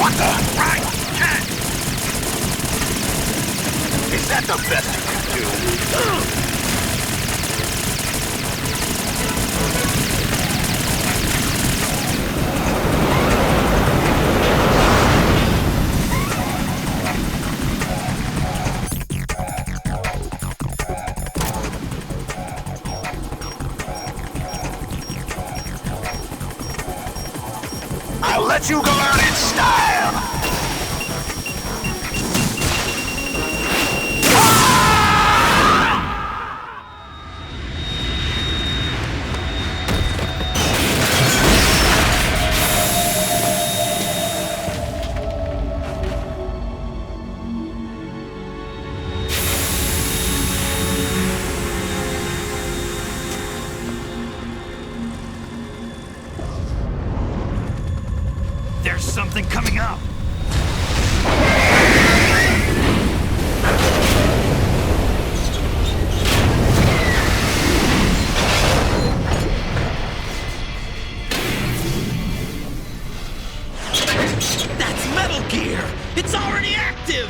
What the? Right! Catch! Is that the best you can do? I'll let you go out in style! There's something coming up! That's Metal Gear! It's already active!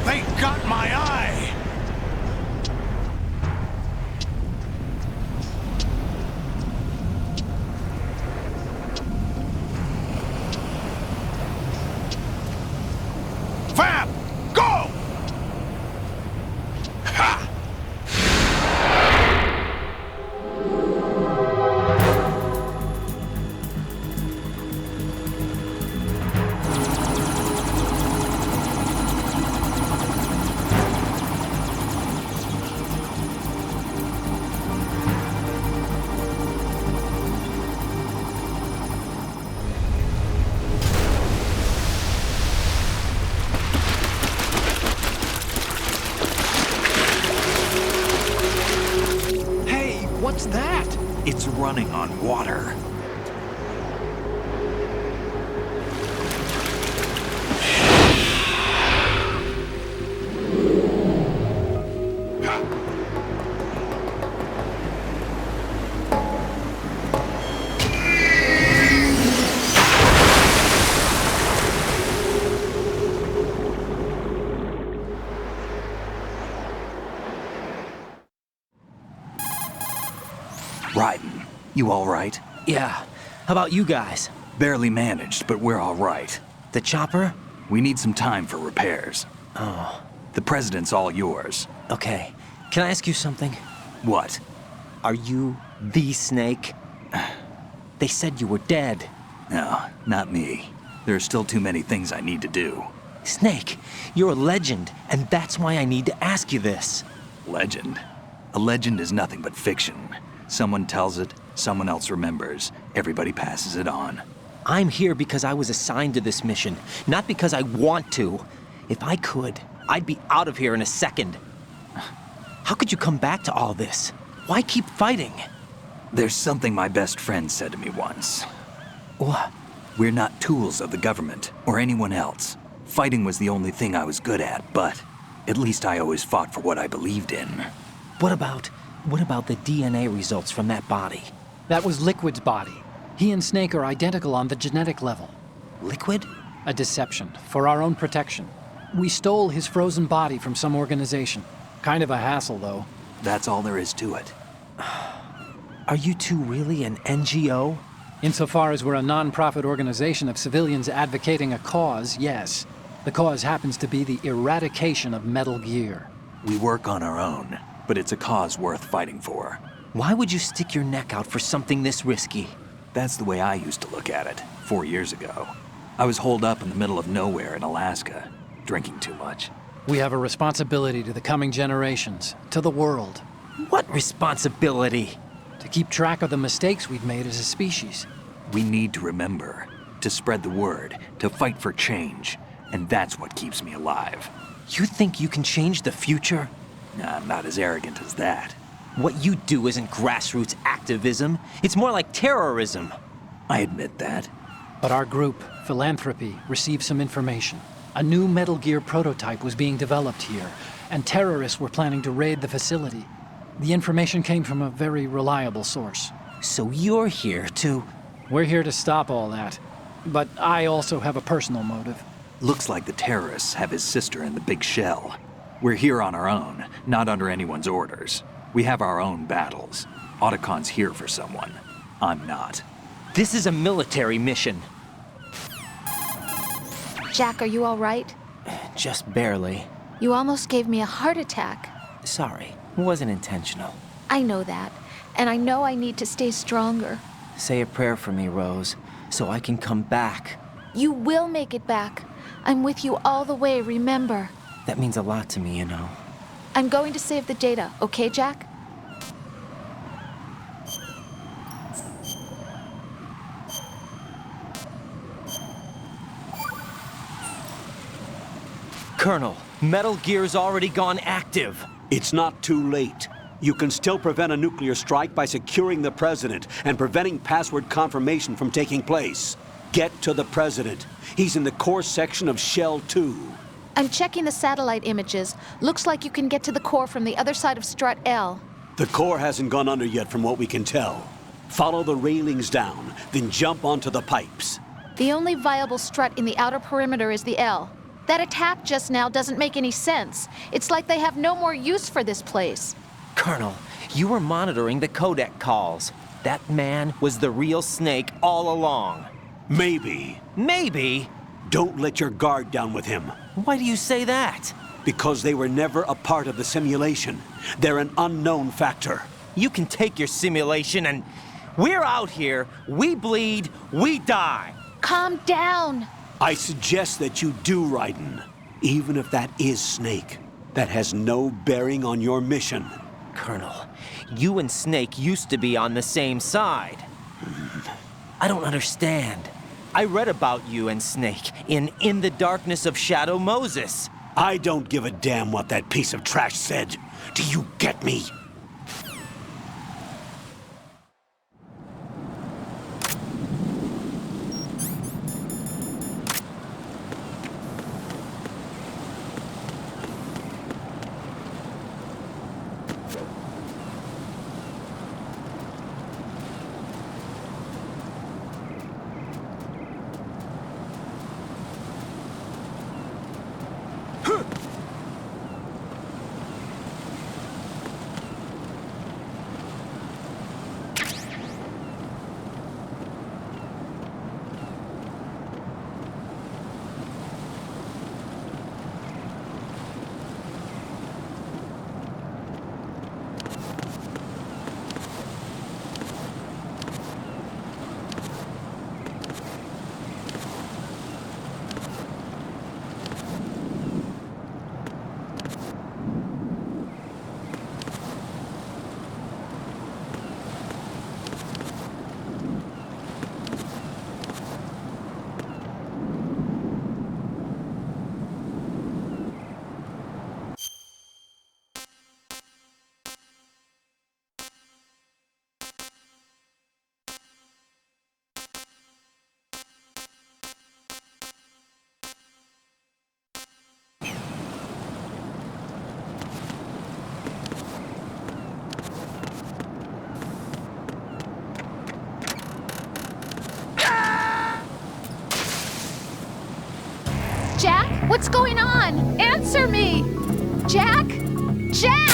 They got my eye! Fab! Go! Ha! running on water. Raiden, you all right? Yeah. How about you guys? Barely managed, but we're all right. The chopper? We need some time for repairs. Oh. The president's all yours. Okay. Can I ask you something? What? Are you the Snake? They said you were dead. No, not me. There are still too many things I need to do. Snake, you're a legend, and that's why I need to ask you this. Legend? A legend is nothing but fiction. Someone tells it, someone else remembers. Everybody passes it on. I'm here because I was assigned to this mission, not because I want to. If I could, I'd be out of here in a second. How could you come back to all this? Why keep fighting? There's something my best friend said to me once. What? We're not tools of the government or anyone else. Fighting was the only thing I was good at, but at least I always fought for what I believed in. What about the DNA results from that body? That was Liquid's body. He and Snake are identical on the genetic level. Liquid? A deception, for our own protection. We stole his frozen body from some organization. Kind of a hassle, though. That's all there is to it. Are you two really an NGO? Insofar as we're a non-profit organization of civilians advocating a cause, yes. The cause happens to be the eradication of Metal Gear. We work on our own, but it's a cause worth fighting for. Why would you stick your neck out for something this risky? That's the way I used to look at it, 4 years ago. I was holed up in the middle of nowhere in Alaska, drinking too much. We have a responsibility to the coming generations, to the world. What responsibility? To keep track of the mistakes we've made as a species. We need to remember, to spread the word, to fight for change, and that's what keeps me alive. You think you can change the future? I'm not as arrogant as that. What you do isn't grassroots activism. It's more like terrorism. I admit that. But our group, Philanthropy, received some information. A new Metal Gear prototype was being developed here, and terrorists were planning to raid the facility. The information came from a very reliable source. So you're here to... We're here to stop all that. But I also have a personal motive. Looks like the terrorists have his sister in the big shell. We're here on our own, not under anyone's orders. We have our own battles. Otacon's here for someone. I'm not. This is a military mission. Jack, are you all right? Just barely. You almost gave me a heart attack. Sorry, it wasn't intentional. I know that, and I know I need to stay stronger. Say a prayer for me, Rose, so I can come back. You will make it back. I'm with you all the way, remember? That means a lot to me, you know. I'm going to save the data, okay, Jack? Colonel, Metal Gear's already gone active. It's not too late. You can still prevent a nuclear strike by securing the president and preventing password confirmation from taking place. Get to the president. He's in the core section of Shell 2. I'm checking the satellite images. Looks like you can get to the core from the other side of Strut L. The core hasn't gone under yet from what we can tell. Follow the railings down, then jump onto the pipes. The only viable strut in the outer perimeter is the L. That attack just now doesn't make any sense. It's like they have no more use for this place. Colonel, you were monitoring the codec calls. That man was the real Snake all along. Maybe. Maybe? Don't let your guard down with him. Why do you say that? Because they were never a part of the simulation. They're an unknown factor. You can take your simulation and... We're out here, we bleed, we die. Calm down. I suggest that you do, Raiden. Even if that is Snake. That has no bearing on your mission. Colonel, you and Snake used to be on the same side. I don't understand. I read about you and Snake in the Darkness of Shadow Moses. I don't give a damn what that piece of trash said. Do you get me? What's going on? Answer me! Jack? Jack!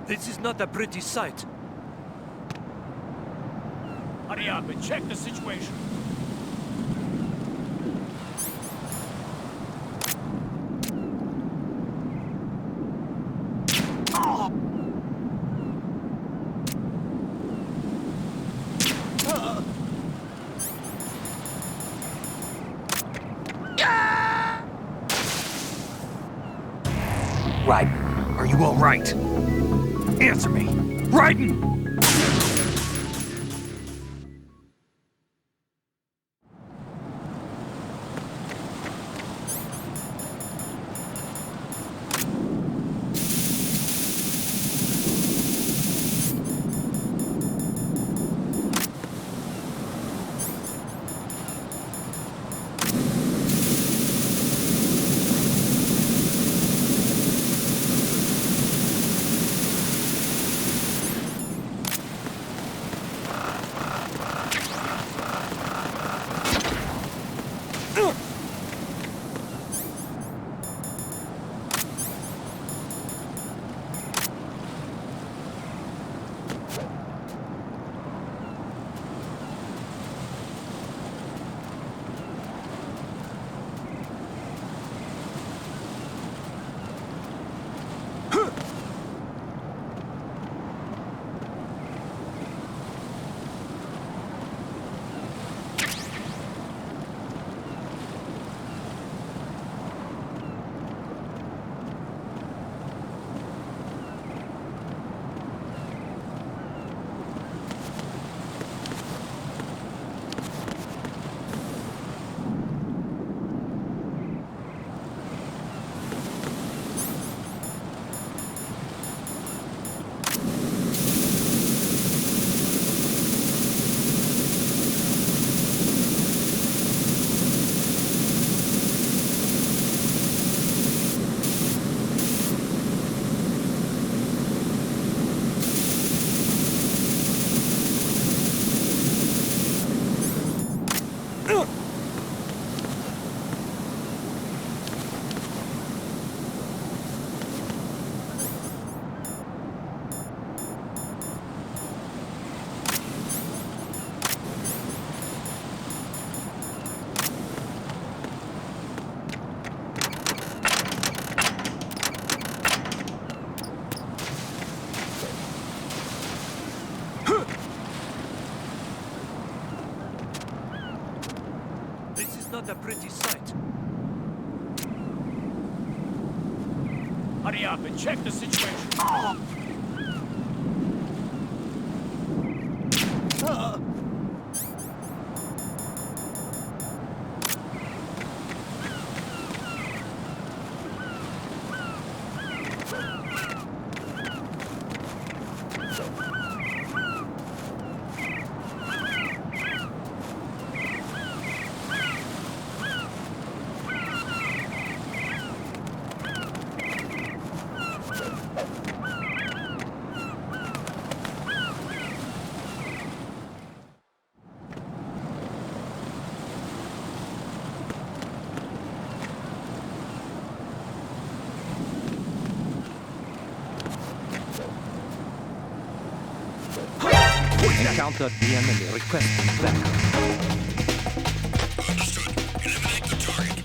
This is not a pretty sight. Hurry up and check the situation. Raiden, are you all right? Answer me! Raiden! Hurry up and check the situation. Encounter the enemy requesting backup. Understood. Eliminate the target.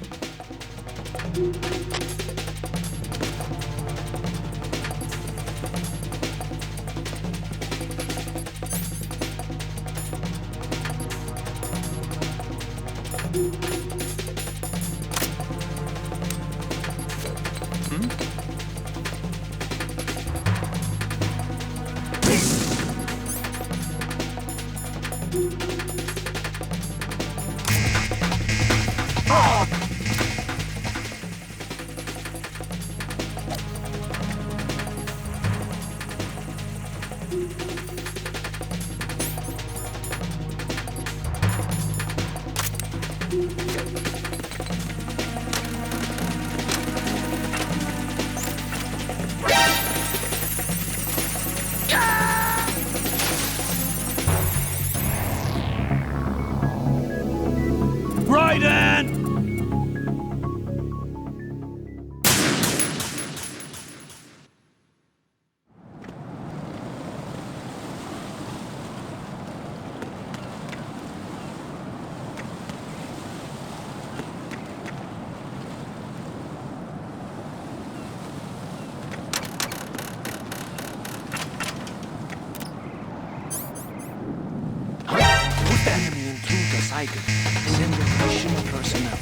Enemy intruder sighted. Send additional personnel.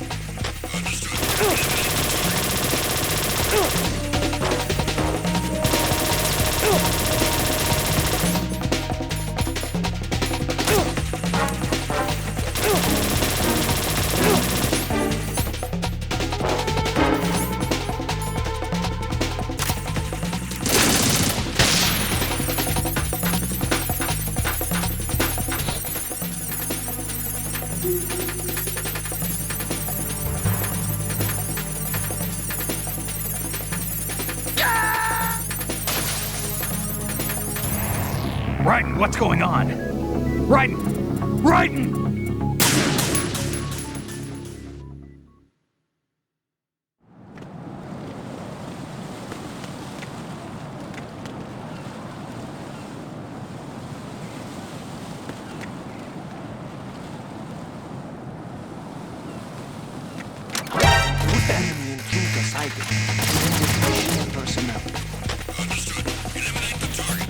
Raiden, what's going on? Raiden! Raiden! Enemy intruder sighted. Send additional personnel. Understood. Eliminate the target.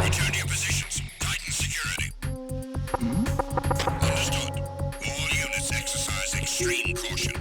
Return to your positions. Titan security. Understood. All units exercise extreme caution.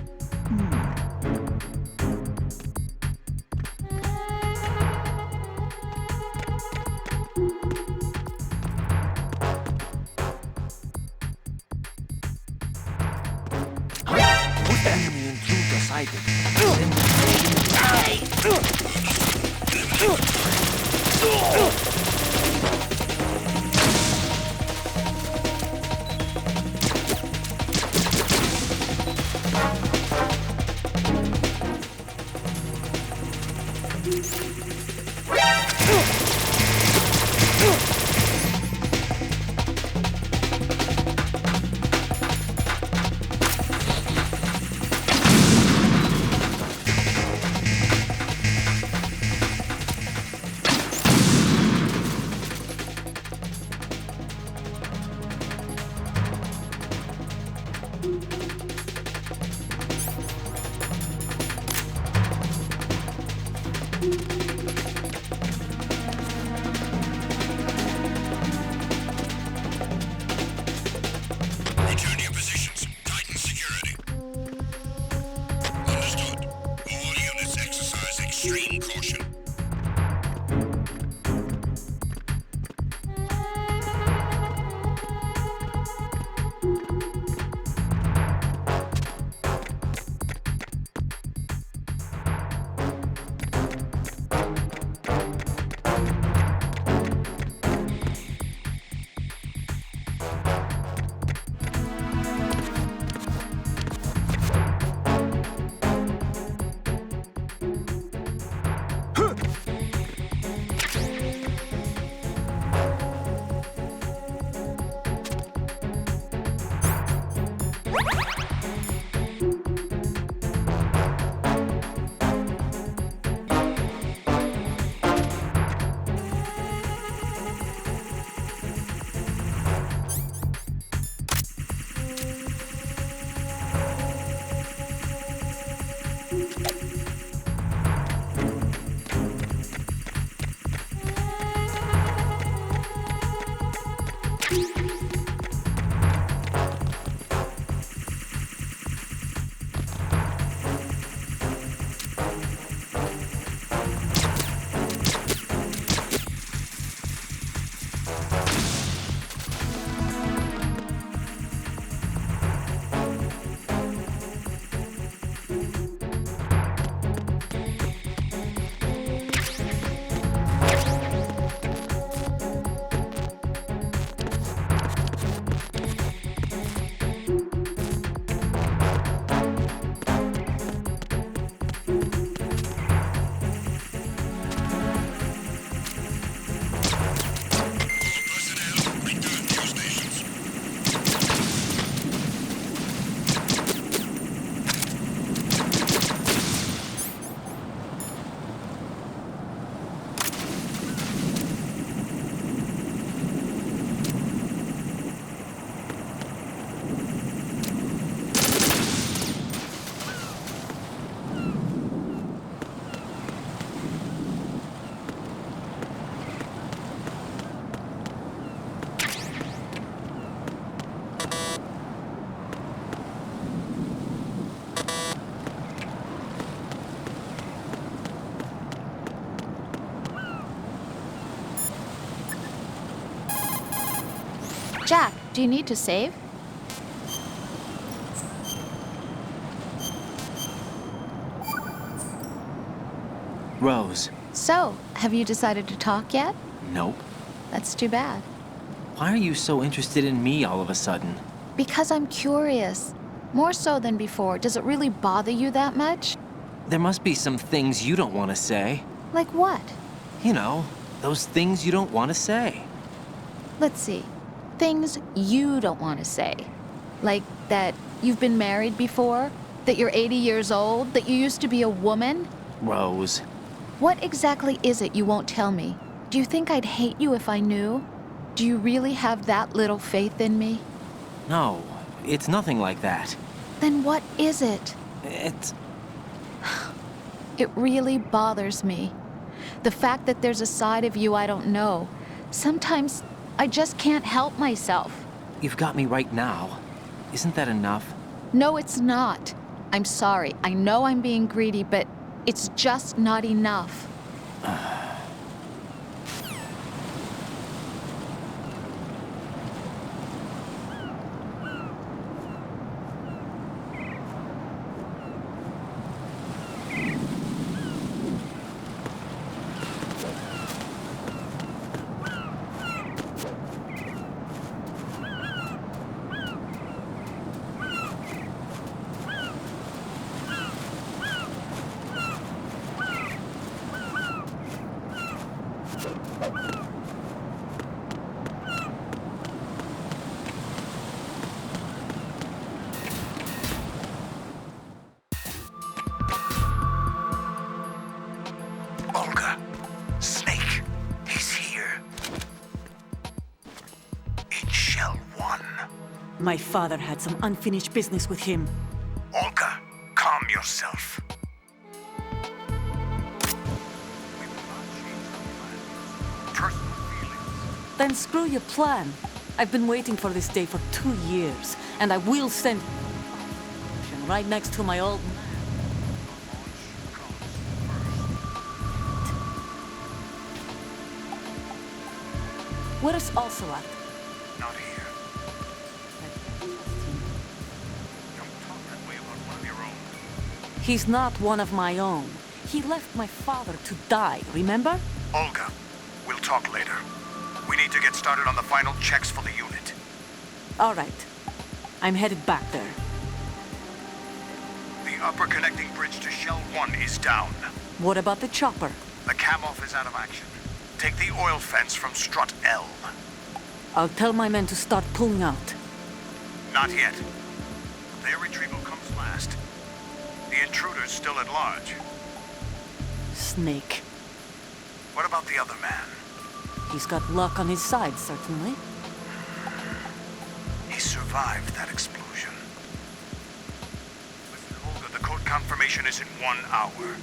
Jack, do you need to save? Rose. So, have you decided to talk yet? Nope. That's too bad. Why are you so interested in me all of a sudden? Because I'm curious. More so than before. Does it really bother you that much? There must be some things you don't want to say. Like what? You know, those things you don't want to say. Let's see. Things you don't want to say. Like that you've been married before? That you're 80 years old? That you used to be a woman? Rose. What exactly is it you won't tell me? Do you think I'd hate you if I knew? Do you really have that little faith in me? No, it's nothing like that. Then what is it? It's... It really bothers me. The fact that there's a side of you I don't know. Sometimes I just can't help myself. You've got me right now. Isn't that enough? No, it's not. I'm sorry. I know I'm being greedy, but it's just not enough. Olga, Snake, he's here. In Shell 1. My father had some unfinished business with him. Olga, calm yourself. Then screw your plan. I've been waiting for this day for 2 years, and I will send right next to my old man. Where is Ocelot? Not here. Don't talk that way about one of your own. He's not one of my own. He left my father to die, remember? Olga, we'll talk later. We need to get started on the final checks for the unit. All right. I'm headed back there. The upper connecting bridge to Shell 1 is down. What about the chopper? The cam-off is out of action. Take the oil fence from strut L. I'll tell my men to start pulling out. Not yet. Their retrieval comes last. The intruder's still at large. Snake. What about the other man? He's got luck on his side, certainly. He survived that explosion. Listen, Olga, the code confirmation is in 1 hour.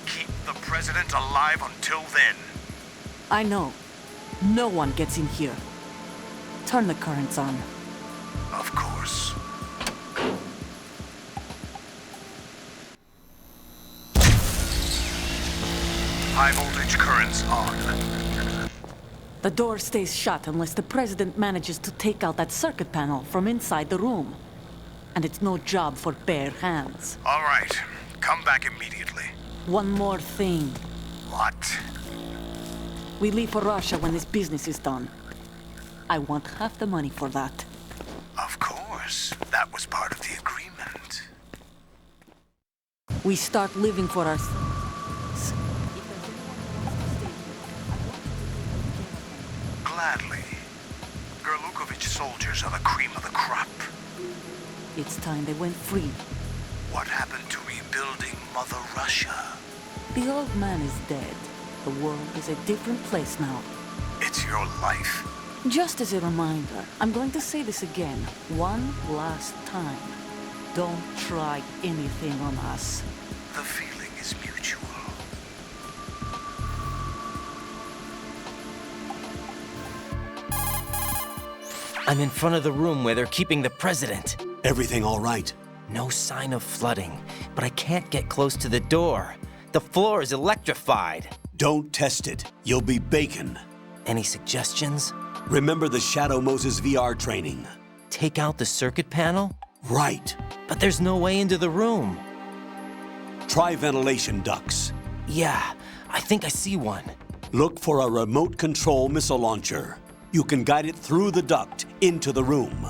Keep the president alive until then. I know. No one gets in here. Turn the currents on. Of course. High voltage currents on. The door stays shut unless the president manages to take out that circuit panel from inside the room. And it's no job for bare hands. All right. Come back immediately. One more thing. What? We leave for Russia when this business is done. I want half the money for that. Of course. That was part of the agreement. We start living for ourselves. Gladly. Gerlukovich soldiers are the cream of the crop. It's time they went free. What happened to rebuilding Mother Russia? The old man is dead. The world is a different place now. It's your life. Just as a reminder, I'm going to say this again, one last time. Don't try anything on us. The feeling is mutual. I'm in front of the room where they're keeping the president. Everything all right? No sign of flooding, but I can't get close to the door. The floor is electrified. Don't test it. You'll be bacon. Any suggestions? Remember the Shadow Moses VR training? Take out the circuit panel? Right. But there's no way into the room. Try ventilation ducts. Yeah, I think I see one. Look for a remote control missile launcher. You can guide it through the duct into the room.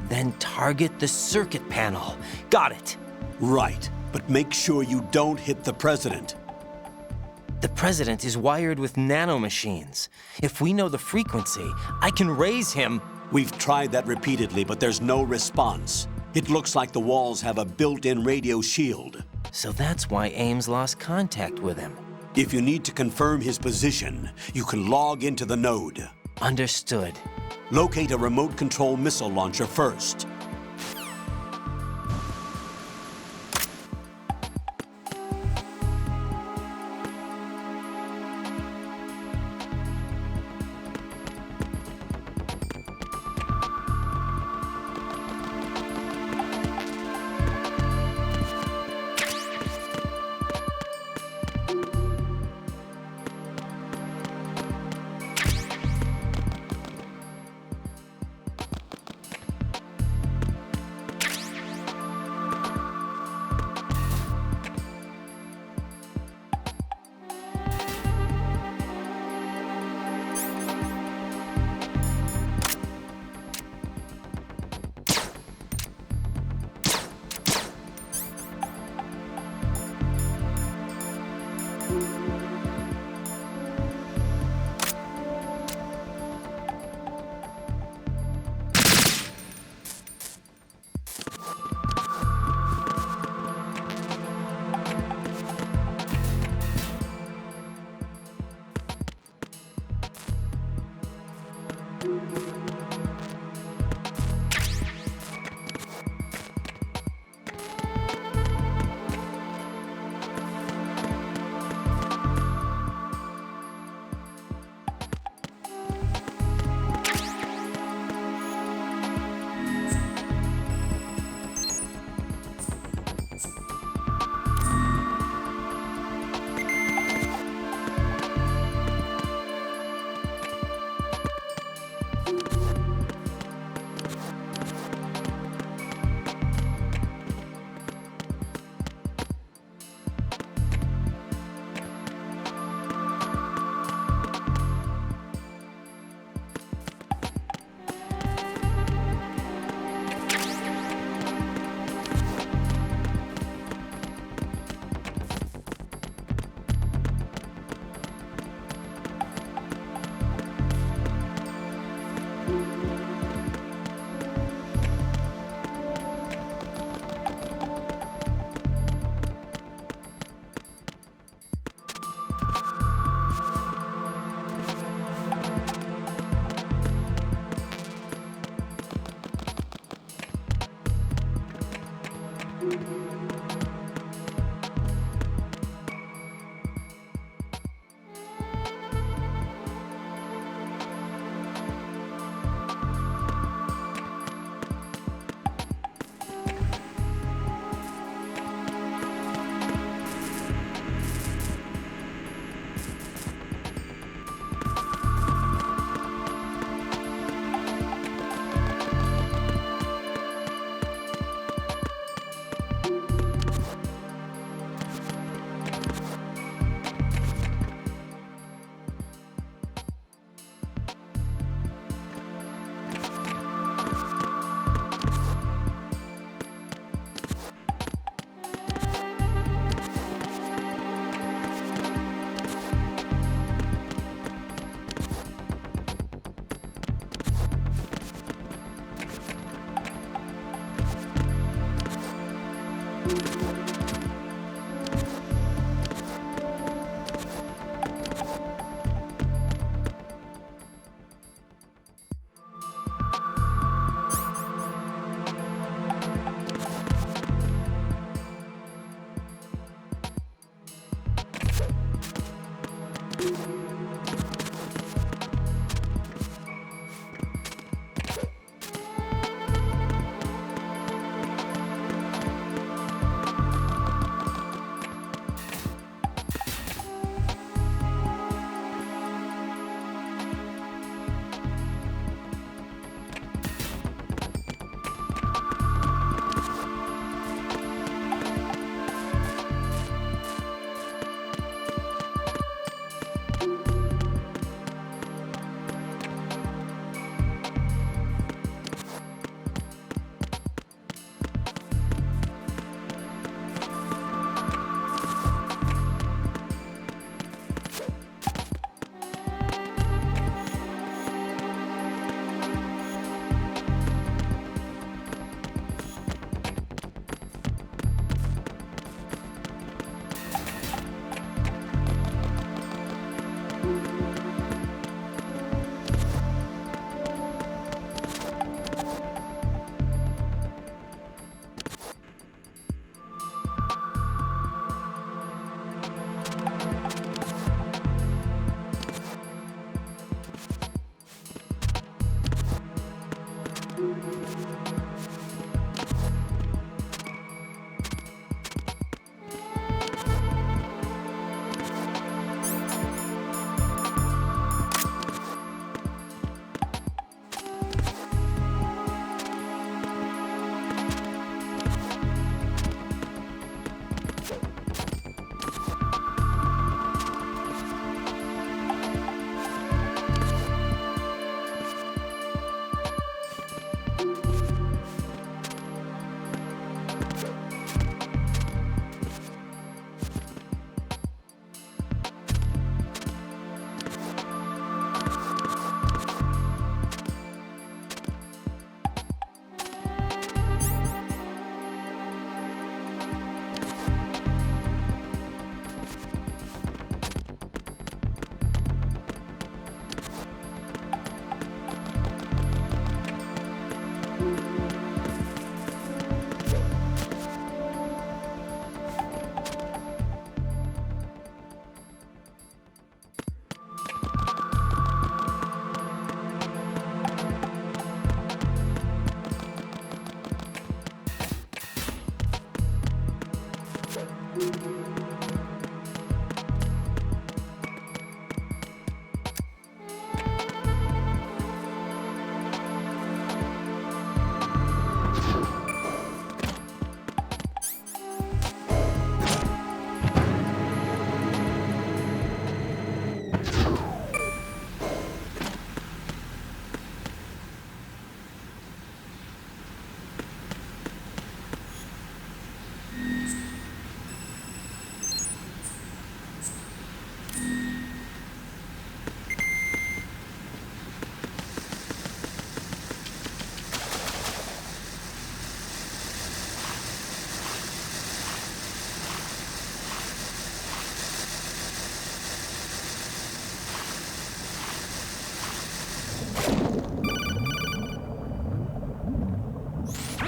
Then target the circuit panel. Got it. Right, but make sure you don't hit the president. The president is wired with nanomachines. If we know the frequency, I can raise him. We've tried that repeatedly, but there's no response. It looks like the walls have a built-in radio shield. So that's why Ames lost contact with him. If you need to confirm his position, you can log into the node. Understood. Locate a remote control missile launcher first.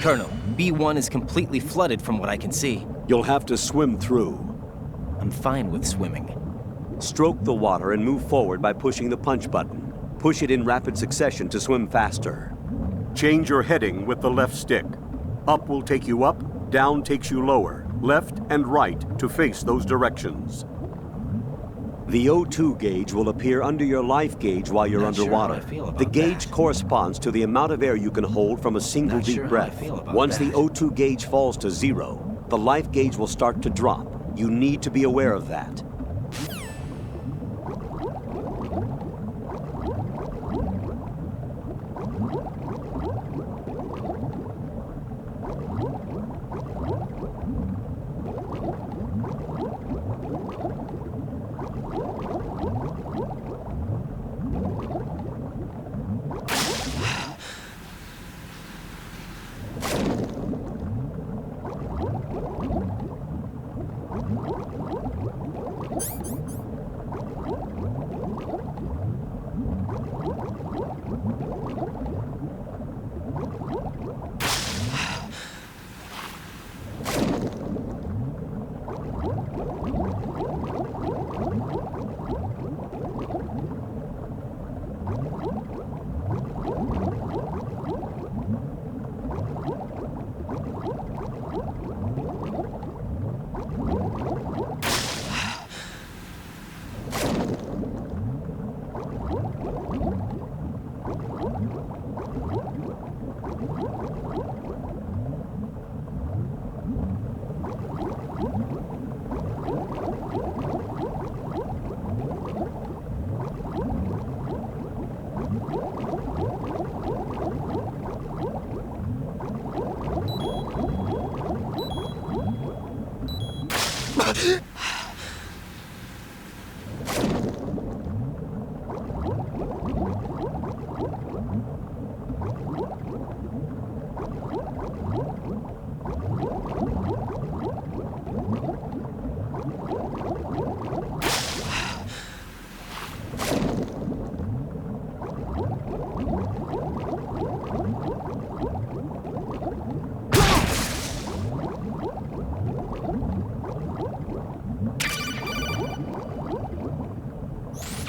Colonel, B1 is completely flooded from what I can see. You'll have to swim through. I'm fine with swimming. Stroke the water and move forward by pushing the punch button. Push it in rapid succession to swim faster. Change your heading with the left stick. Up will take you up, down takes you lower, left and right to face those directions. The O2 gauge will appear under your life gauge while you're underwater. The gauge corresponds to the amount of air you can hold from a single deep breath. Once the O2 gauge falls to 0, the life gauge will start to drop. You need to be aware of that.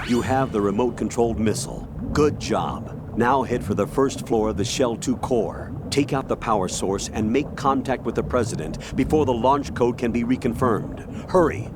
You have the remote-controlled missile. Good job. Now head for the first floor of the Shell 2 core. Take out the power source and make contact with the President before the launch code can be reconfirmed. Hurry!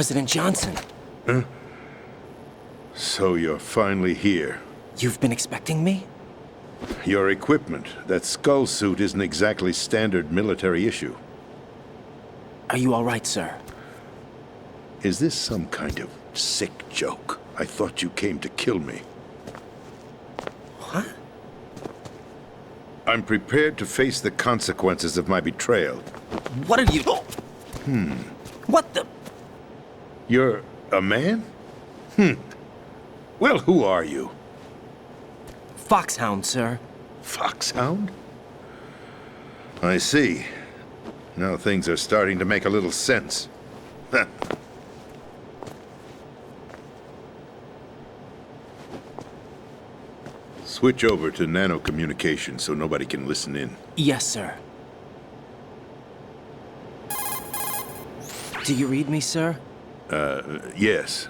President Johnson. Huh? So you're finally here. You've been expecting me? Your equipment, that skull suit, isn't exactly standard military issue. Are you all right, sir? Is this some kind of sick joke? I thought you came to kill me. What? I'm prepared to face the consequences of my betrayal. What are you... What the... You're a man? Well, who are you? Foxhound, sir. Foxhound? I see. Now things are starting to make a little sense. Switch over to nano-communication so nobody can listen in. Yes, sir. Do you read me, sir? Yes.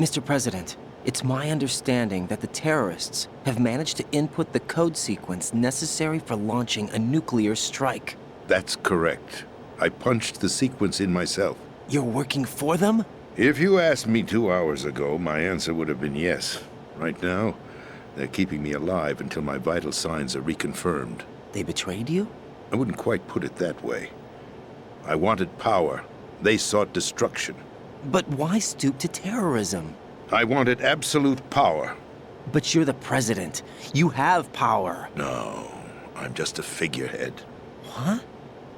Mr. President, it's my understanding that the terrorists have managed to input the code sequence necessary for launching a nuclear strike. That's correct. I punched the sequence in myself. You're working for them? If you asked me 2 hours ago, my answer would have been yes. Right now, they're keeping me alive until my vital signs are reconfirmed. They betrayed you? I wouldn't quite put it that way. I wanted power. They sought destruction. But why stoop to terrorism? I wanted absolute power. But you're the president. You have power. No, I'm just a figurehead. What?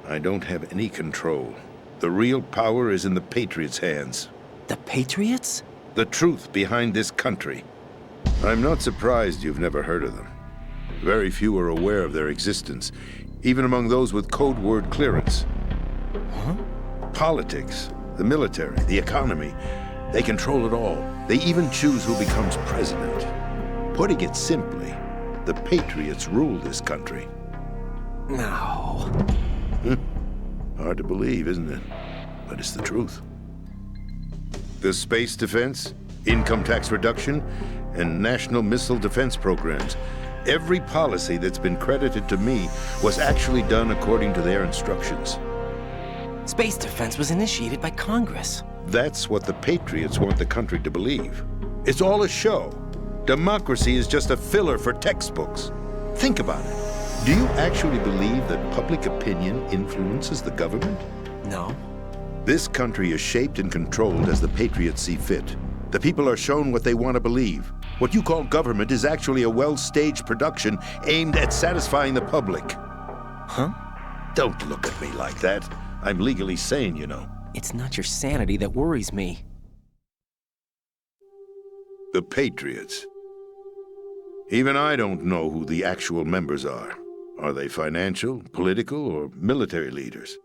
I don't have any control. The real power is in the Patriots' hands. The Patriots? The truth behind this country. I'm not surprised you've never heard of them. Very few are aware of their existence, even among those with code word clearance. Huh? Politics, the military, the economy, they control it all. They even choose who becomes president. Putting it simply, the Patriots rule this country. No. Hard to believe, isn't it? But it's the truth. The space defense, income tax reduction, and national missile defense programs. Every policy that's been credited to me was actually done according to their instructions. Space defense was initiated by Congress. That's what the Patriots want the country to believe. It's all a show. Democracy is just a filler for textbooks. Think about it. Do you actually believe that public opinion influences the government? No. This country is shaped and controlled as the Patriots see fit. The people are shown what they want to believe. What you call government is actually a well-staged production aimed at satisfying the public. Huh? Don't look at me like that. I'm legally sane, you know. It's not your sanity that worries me. The Patriots. Even I don't know who the actual members are. Are they financial, political, or military leaders?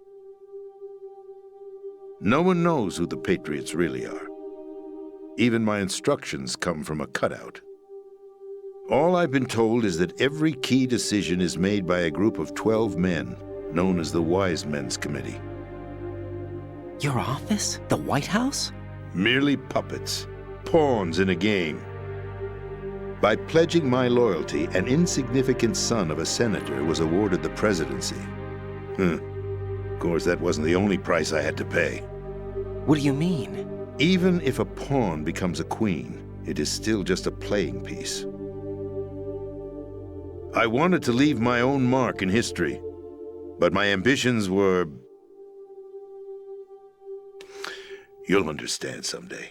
No one knows who the Patriots really are. Even my instructions come from a cutout. All I've been told is that every key decision is made by a group of 12 men, known as the Wise Men's Committee. Your office? The White House? Merely puppets, pawns in a game. By pledging my loyalty, an insignificant son of a senator was awarded the presidency. Of course, that wasn't the only price I had to pay. What do you mean? Even if a pawn becomes a queen, it is still just a playing piece. I wanted to leave my own mark in history, but my ambitions were... You'll understand someday.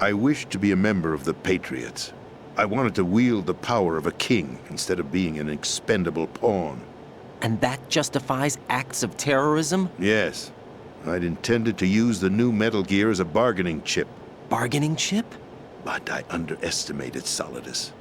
I wished to be a member of the Patriots. I wanted to wield the power of a king instead of being an expendable pawn. And that justifies acts of terrorism? Yes. I'd intended to use the new Metal Gear as a bargaining chip. Bargaining chip? But I underestimated Solidus.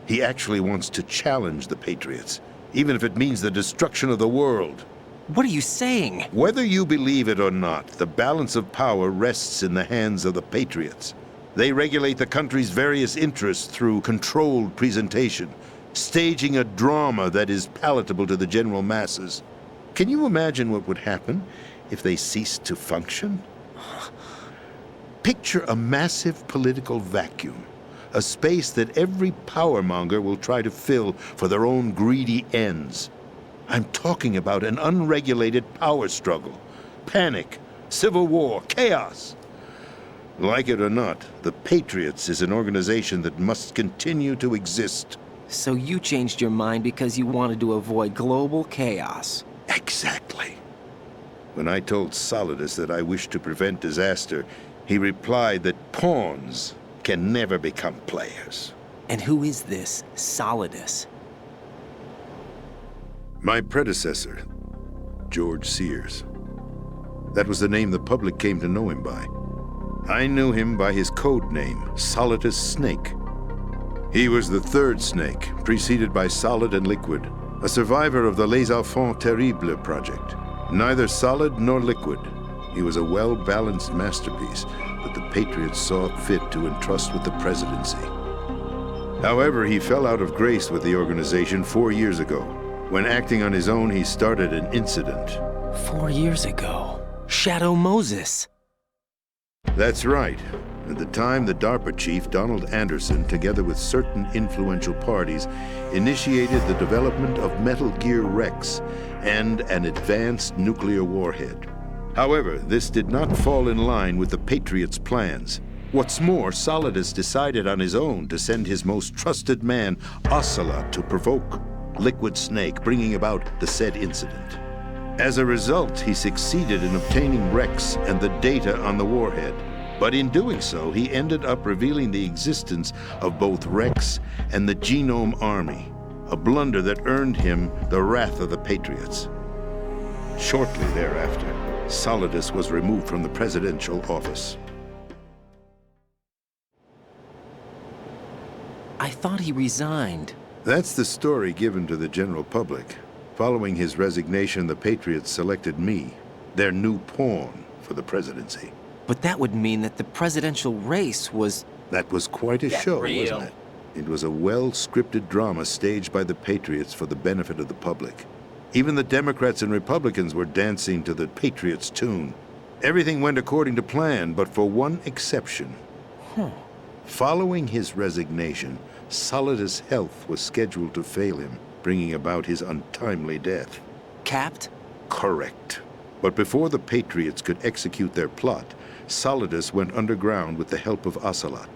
He actually wants to challenge the Patriots, even if it means the destruction of the world. What are you saying? Whether you believe it or not, the balance of power rests in the hands of the Patriots. They regulate the country's various interests through controlled presentation, staging a drama that is palatable to the general masses. Can you imagine what would happen if they ceased to function? Picture a massive political vacuum, a space that every powermonger will try to fill for their own greedy ends. I'm talking about an unregulated power struggle, panic, civil war, chaos. Like it or not, the Patriots is an organization that must continue to exist. So you changed your mind because you wanted to avoid global chaos. Exactly. When I told Solidus that I wished to prevent disaster, he replied that pawns can never become players. And who is this Solidus? My predecessor, George Sears. That was the name the public came to know him by. I knew him by his code name, Solidus Snake. He was the third Snake, preceded by Solid and Liquid, a survivor of the Les Enfants Terribles project. Neither solid nor liquid, he was a well-balanced masterpiece that the Patriots saw fit to entrust with the presidency. However, he fell out of grace with the organization 4 years ago. When acting on his own, he started an incident. 4 years ago? Shadow Moses. That's right. At the time, the DARPA chief, Donald Anderson, together with certain influential parties, initiated the development of Metal Gear Rex and an advanced nuclear warhead. However, this did not fall in line with the Patriots' plans. What's more, Solidus decided on his own to send his most trusted man, Ocelot, to provoke Liquid Snake, bringing about the said incident. As a result, he succeeded in obtaining Rex and the data on the warhead. But in doing so, he ended up revealing the existence of both Rex and the Genome Army, a blunder that earned him the wrath of the Patriots. Shortly thereafter, Solidus was removed from the presidential office. I thought he resigned. That's the story given to the general public. Following his resignation, the Patriots selected me, their new pawn, for the presidency. But that would mean that the presidential race was... That was quite a show, wasn't it? It was a well-scripted drama staged by the Patriots for the benefit of the public. Even the Democrats and Republicans were dancing to the Patriots' tune. Everything went according to plan, but for one exception. Following his resignation, Solidus' health was scheduled to fail him, bringing about his untimely death. Capped? Correct. But before the Patriots could execute their plot, Solidus went underground with the help of Ocelot.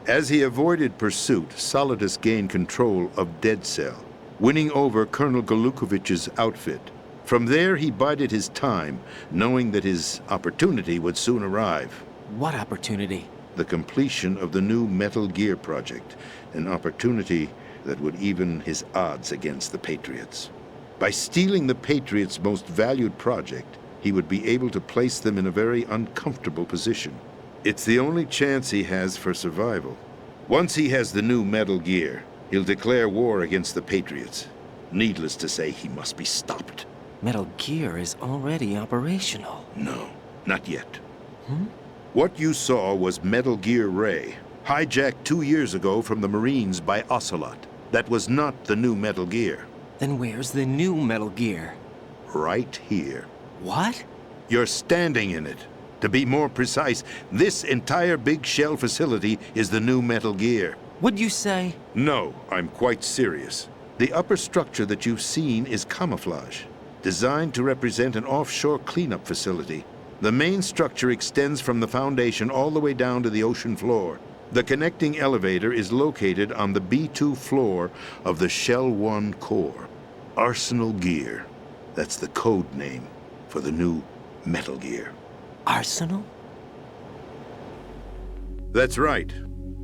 As he avoided pursuit, Solidus gained control of Dead Cell, winning over Colonel Golukovich's outfit. From there, he bided his time, knowing that his opportunity would soon arrive. What opportunity? The completion of the new Metal Gear project, an opportunity that would even his odds against the Patriots. By stealing the Patriots' most valued project, he would be able to place them in a very uncomfortable position. It's the only chance he has for survival. Once he has the new Metal Gear, he'll declare war against the Patriots. Needless to say, he must be stopped. Metal Gear is already operational. No, not yet. What you saw was Metal Gear Ray, hijacked 2 years ago from the Marines by Ocelot. That was not the new Metal Gear. Then where's the new Metal Gear? Right here. What? You're standing in it. To be more precise, this entire big shell facility is the new Metal Gear. What'd you say? No, I'm quite serious. The upper structure that you've seen is camouflage, designed to represent an offshore cleanup facility. The main structure extends from the foundation all the way down to the ocean floor. The connecting elevator is located on the B2 floor of the Shell 1 core. Arsenal Gear. That's the code name for the new Metal Gear. Arsenal? That's right.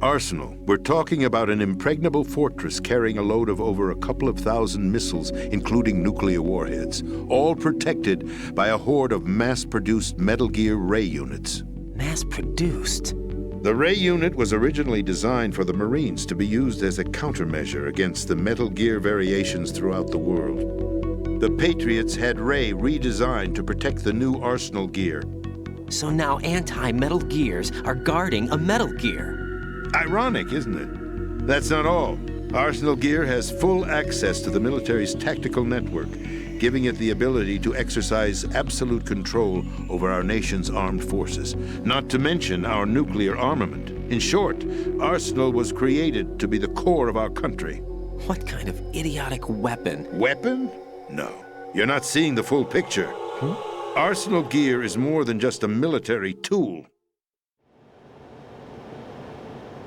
Arsenal. We're talking about an impregnable fortress carrying a load of over a couple of thousand missiles, including nuclear warheads, all protected by a horde of mass-produced Metal Gear Ray units. Mass-produced? The Ray unit was originally designed for the Marines to be used as a countermeasure against the Metal Gear variations throughout the world. The Patriots had Ray redesigned to protect the new Arsenal Gear. So now anti-Metal Gears are guarding a Metal Gear. Ironic, isn't it? That's not all. Arsenal Gear has full access to the military's tactical network, giving it the ability to exercise absolute control over our nation's armed forces, not to mention our nuclear armament. In short, Arsenal was created to be the core of our country. What kind of idiotic weapon? Weapon? No. You're not seeing the full picture. Arsenal gear is more than just a military tool.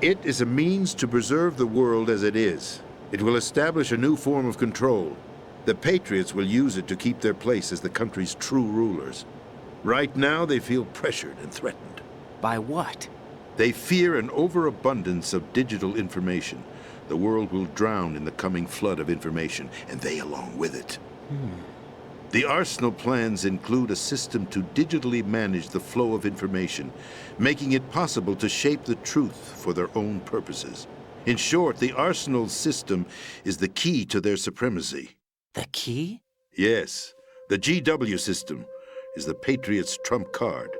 It is a means to preserve the world as it is. It will establish a new form of control. The Patriots will use it to keep their place as the country's true rulers. Right now, they feel pressured and threatened. By what? They fear an overabundance of digital information. The world will drown in the coming flood of information, and they along with it. The Arsenal plans include a system to digitally manage the flow of information, making it possible to shape the truth for their own purposes. In short, the Arsenal system is the key to their supremacy. The key? Yes. The GW system is the Patriots' trump card.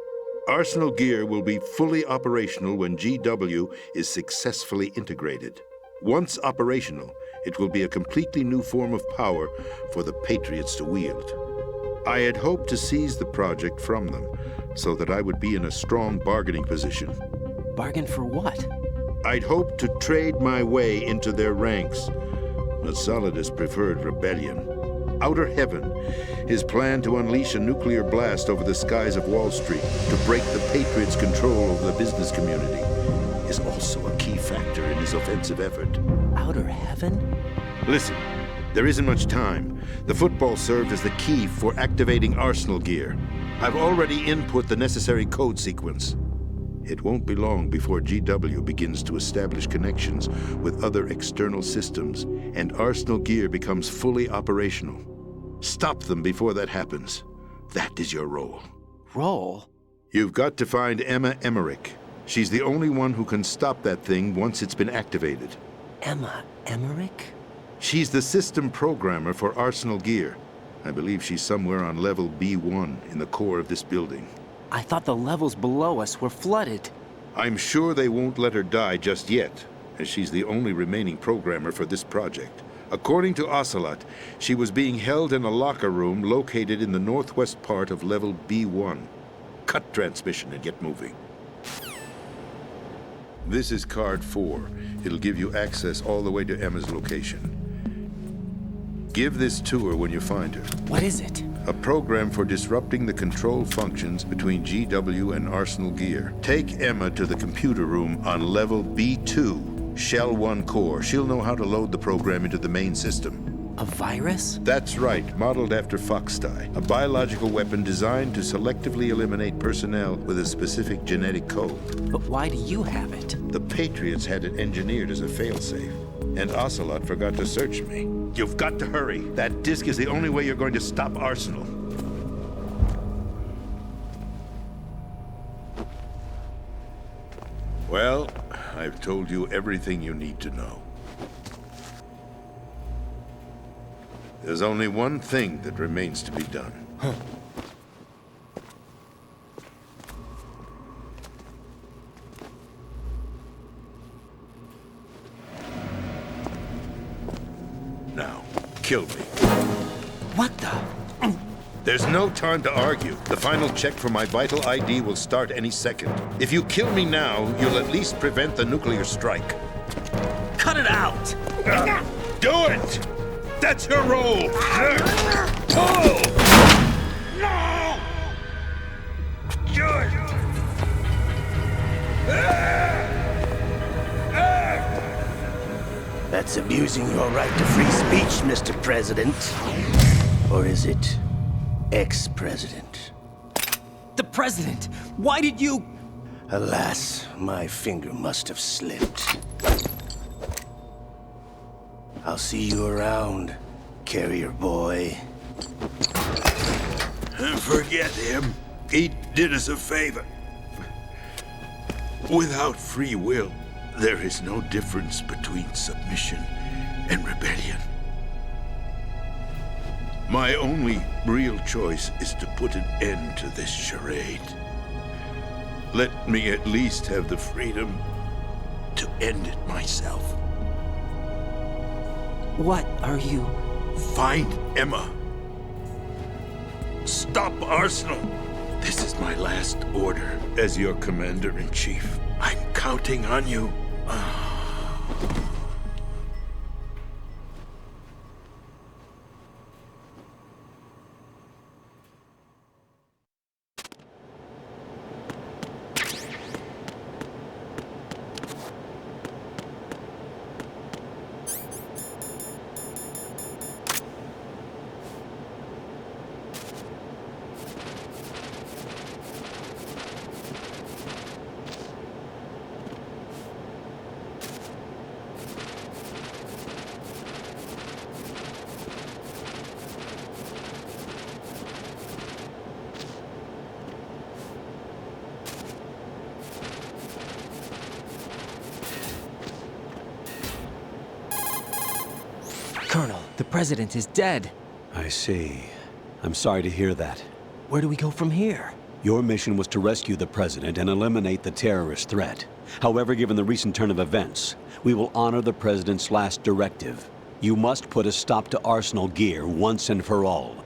Arsenal gear will be fully operational when GW is successfully integrated. Once operational, it will be a completely new form of power for the Patriots to wield. I had hoped to seize the project from them so that I would be in a strong bargaining position. Bargain for what? I'd hoped to trade my way into their ranks, but Solidus preferred rebellion. Outer Heaven, his plan to unleash a nuclear blast over the skies of Wall Street to break the Patriots' control over the business community, is also a key factor in his offensive effort. Outer Heaven? Listen, there isn't much time. The football served as the key for activating Arsenal gear. I've already input the necessary code sequence. It won't be long before GW begins to establish connections with other external systems, and Arsenal gear becomes fully operational. Stop them before that happens. That is your role. Role? You've got to find Emma Emmerich. She's the only one who can stop that thing once it's been activated. Emma Emmerich? She's the system programmer for Arsenal gear. I believe she's somewhere on level B1 in the core of this building. I thought the levels below us were flooded. I'm sure they won't let her die just yet, as she's the only remaining programmer for this project. According to Ocelot, she was being held in a locker room located in the northwest part of level B1. Cut transmission and get moving. This is card 4. It'll give you access all the way to Emma's location. Give this to her when you find her. What is it? A program for disrupting the control functions between GW and Arsenal gear. Take Emma to the computer room on level B2, Shell 1 core. She'll know how to load the program into the main system. A virus? That's right, modeled after Foxdie, a biological weapon designed to selectively eliminate personnel with a specific genetic code. But why do you have it? The Patriots had it engineered as a failsafe, and Ocelot forgot to search me. You've got to hurry. That disk is the only way you're going to stop Arsenal. Well, I've told you everything you need to know. There's only one thing that remains to be done. Now, kill me. What the? There's no time to argue. The final check for my vital ID will start any second. If you kill me now, you'll at least prevent the nuclear strike. Cut it out! Do it! That's your role! Pull! No! Do it! That's abusing your right to free speech, Mr. President. Or is it ex-president? The president! Why did you... Alas, my finger must have slipped. I'll see you around, carrier boy. Forget him. He did us a favor. Without free will, there is no difference between submission and rebellion. My only real choice is to put an end to this charade. Let me at least have the freedom to end it myself. What are you... Find Emma. Stop Arsenal. This is my last order as your commander-in-chief. I'm counting on you. president is dead. I see. I'm sorry to hear that. Where do we go from here? Your mission was to rescue the president and eliminate the terrorist threat. However, given the recent turn of events, we will honor the president's last directive. You must put a stop to Arsenal Gear once and for all.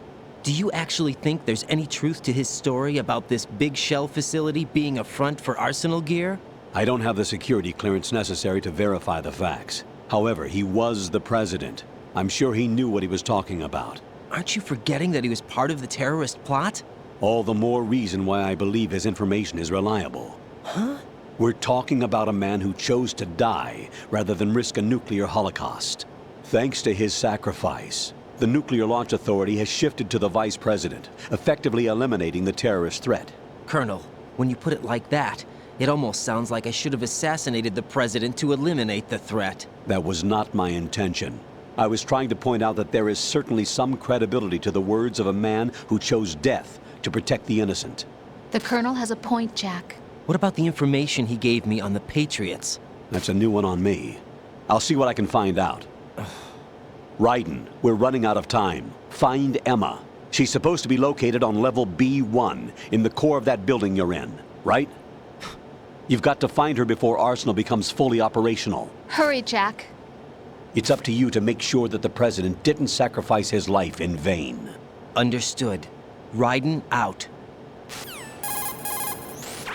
Do you actually think there's any truth to his story about this big shell facility being a front for Arsenal Gear? I don't have the security clearance necessary to verify the facts. However, he was the president. I'm sure he knew what he was talking about. Aren't you forgetting that he was part of the terrorist plot? All the more reason why I believe his information is reliable. Huh? We're talking about a man who chose to die rather than risk a nuclear holocaust. Thanks to his sacrifice, the Nuclear Launch Authority has shifted to the vice president, effectively eliminating the terrorist threat. Colonel, when you put it like that, it almost sounds like I should have assassinated the president to eliminate the threat. That was not my intention. I was trying to point out that there is certainly some credibility to the words of a man who chose death to protect the innocent. The Colonel has a point, Jack. What about the information he gave me on the Patriots? That's a new one on me. I'll see what I can find out. Raiden, we're running out of time. Find Emma. She's supposed to be located on level B1, in the core of that building you're in, right? You've got to find her before Arsenal becomes fully operational. Hurry, Jack. It's up to you to make sure that the president didn't sacrifice his life in vain. Understood. Raiden out.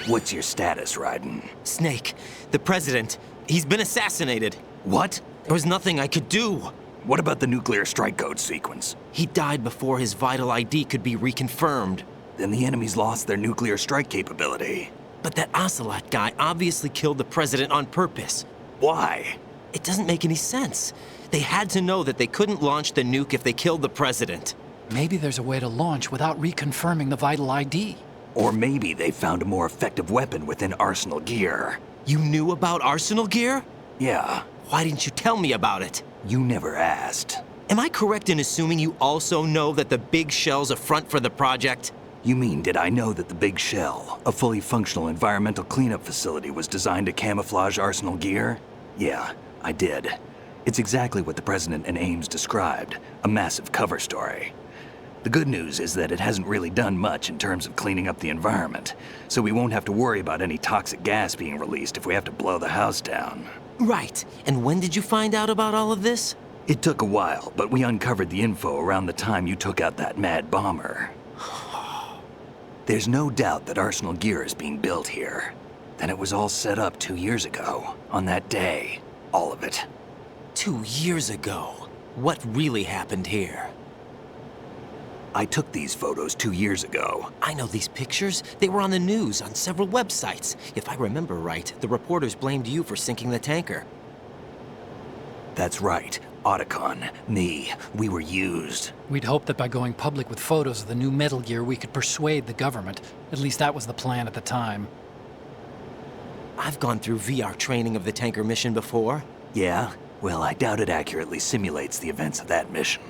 What's your status, Raiden? Snake, the president, he's been assassinated. What? There was nothing I could do. What about the nuclear strike code sequence? He died before his vital ID could be reconfirmed. Then the enemy's lost their nuclear strike capability. But that Ocelot guy obviously killed the president on purpose. Why? It doesn't make any sense. They had to know that they couldn't launch the nuke if they killed the president. Maybe there's a way to launch without reconfirming the vital ID. Or maybe they found a more effective weapon within Arsenal Gear. You knew about Arsenal Gear? Yeah. Why didn't you tell me about it? You never asked. Am I correct in assuming you also know that the Big Shell's a front for the project? You mean, did I know that the Big Shell, a fully functional environmental cleanup facility, was designed to camouflage Arsenal Gear? Yeah, I did. It's exactly what the President and Ames described, a massive cover story. The good news is that it hasn't really done much in terms of cleaning up the environment, so we won't have to worry about any toxic gas being released if we have to blow the house down. Right. And when did you find out about all of this? It took a while, but we uncovered the info around the time you took out that mad bomber. There's no doubt that Arsenal Gear is being built here. Then it was all set up 2 years ago, on that day. All of it. 2 years ago? What really happened here? I took these photos 2 years ago. I know these pictures. They were on the news, on several websites. If I remember right, the reporters blamed you for sinking the tanker. That's right. Otacon, me, we were used. We'd hoped that by going public with photos of the new Metal Gear, we could persuade the government. At least that was the plan at the time. I've gone through VR training of the tanker mission before. Yeah? Well, I doubt it accurately simulates the events of that mission.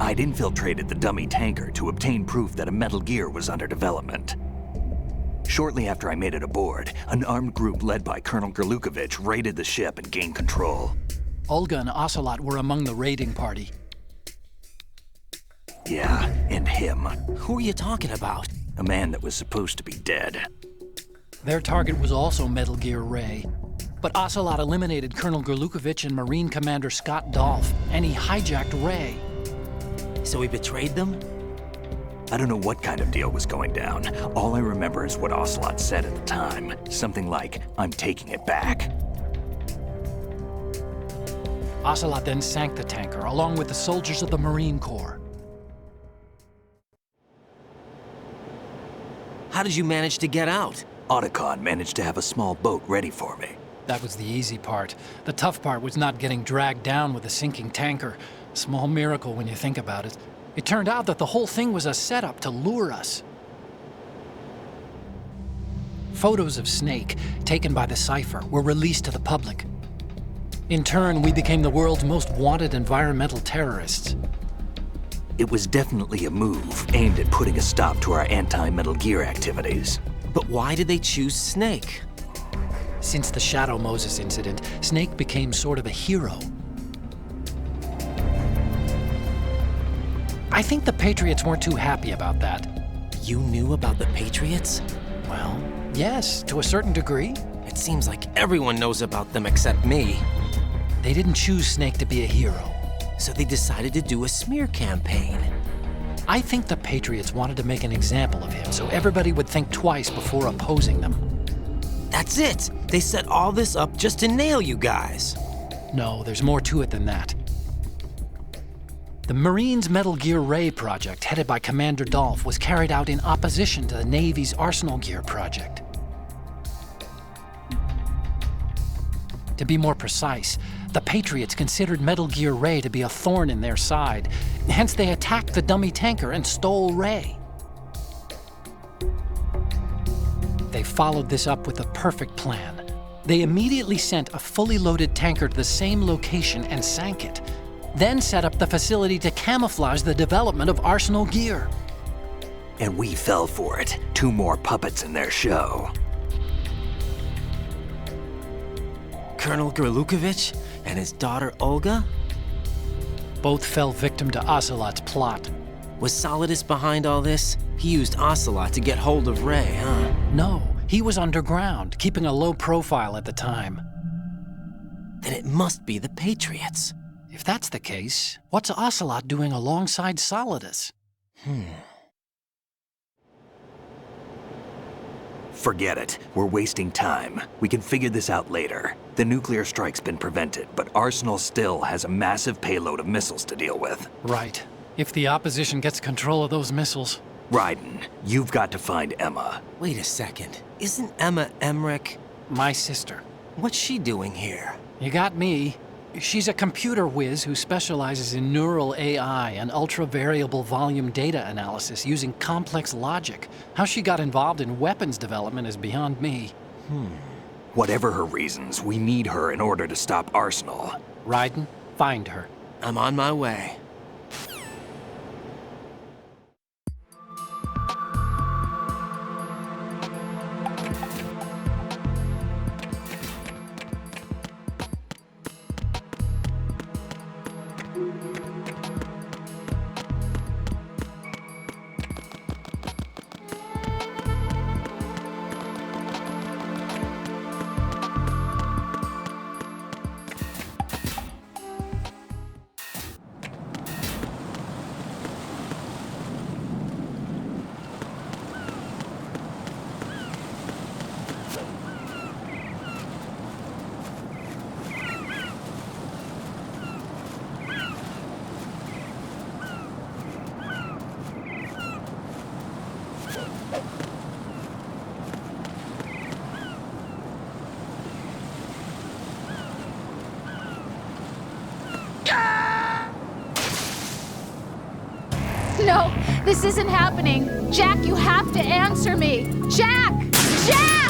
I'd infiltrated the dummy tanker to obtain proof that a Metal Gear was under development. Shortly after I made it aboard, an armed group led by Colonel Gerlukovich raided the ship and gained control. Olga and Ocelot were among the raiding party. Yeah, and him. Who are you talking about? A man that was supposed to be dead. Their target was also Metal Gear Ray. But Ocelot eliminated Colonel Gerlukovich and Marine Commander Scott Dolph, and he hijacked Ray. So he betrayed them? I don't know what kind of deal was going down. All I remember is what Ocelot said at the time. Something like, "I'm taking it back." Ocelot then sank the tanker, along with the soldiers of the Marine Corps. How did you manage to get out? Otacon managed to have a small boat ready for me. That was the easy part. The tough part was not getting dragged down with a sinking tanker. Small miracle when you think about it. It turned out that the whole thing was a setup to lure us. Photos of Snake, taken by the Cypher, were released to the public. In turn, we became the world's most wanted environmental terrorists. It was definitely a move aimed at putting a stop to our anti-Metal Gear activities. But why did they choose Snake? Since the Shadow Moses incident, Snake became sort of a hero. I think the Patriots weren't too happy about that. You knew about the Patriots? Well, yes, to a certain degree. It seems like everyone knows about them except me. They didn't choose Snake to be a hero. So they decided to do a smear campaign. I think the Patriots wanted to make an example of him so everybody would think twice before opposing them. That's it! They set all this up just to nail you guys. No, there's more to it than that. The Marines' Metal Gear Ray project, headed by Commander Dolph, was carried out in opposition to the Navy's Arsenal Gear project. To be more precise, the Patriots considered Metal Gear Ray to be a thorn in their side. Hence, they attacked the dummy tanker and stole Ray. They followed this up with a perfect plan. They immediately sent a fully loaded tanker to the same location and sank it, then set up the facility to camouflage the development of Arsenal Gear. And we fell for it. 2 more puppets in their show. Colonel Gerlukovich and his daughter Olga? Both fell victim to Ocelot's plot. Was Solidus behind all this? He used Ocelot to get hold of Ray, huh? No, he was underground, keeping a low profile at the time. Then it must be the Patriots. If that's the case, what's Ocelot doing alongside Solidus? Forget it. We're wasting time. We can figure this out later. The nuclear strike's been prevented, but Arsenal still has a massive payload of missiles to deal with. Right. If the opposition gets control of those missiles. Raiden, you've got to find Emma. Wait a second. Isn't Emma Emmerich my sister? What's she doing here? You got me. She's a computer whiz who specializes in neural AI and ultra-variable volume data analysis using complex logic. How she got involved in weapons development is beyond me. Whatever her reasons, we need her in order to stop Arsenal. Raiden, find her. I'm on my way. No, this isn't happening. Jack, you have to answer me. Jack! Jack!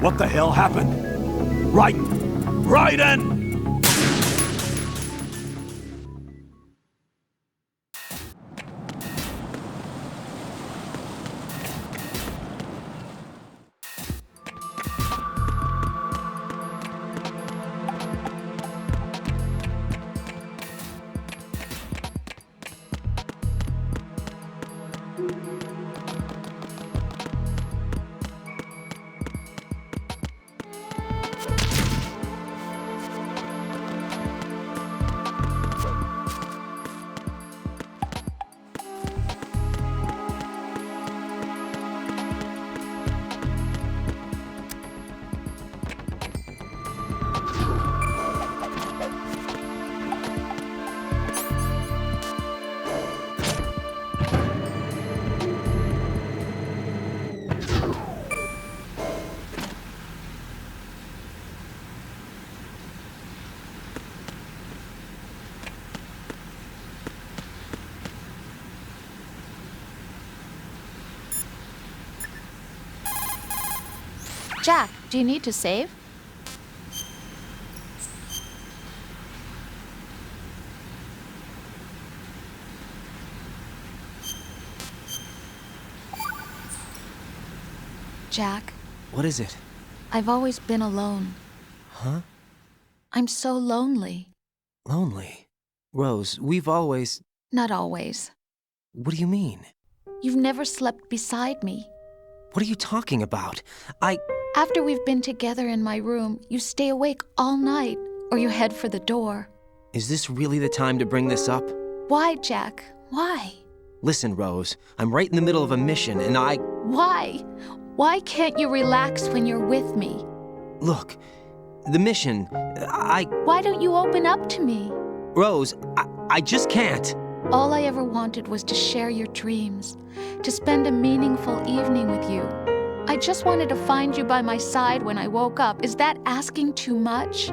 What the hell happened? Raiden! Raiden! Jack, do you need to save? Jack, What is it? I've always been alone. Huh? I'm so lonely. Lonely? Rose, we've always... Not always. What do you mean? You've never slept beside me. What are you talking about? After we've been together in my room, you stay awake all night, or you head for the door. Is this really the time to bring this up? Why, Jack? Why? Listen, Rose, I'm right in the middle of a mission, and Why? Why can't you relax when you're with me? Look, the mission, Why don't you open up to me? Rose, I just can't. All I ever wanted was to share your dreams, to spend a meaningful evening with you. I just wanted to find you by my side when I woke up. Is that asking too much?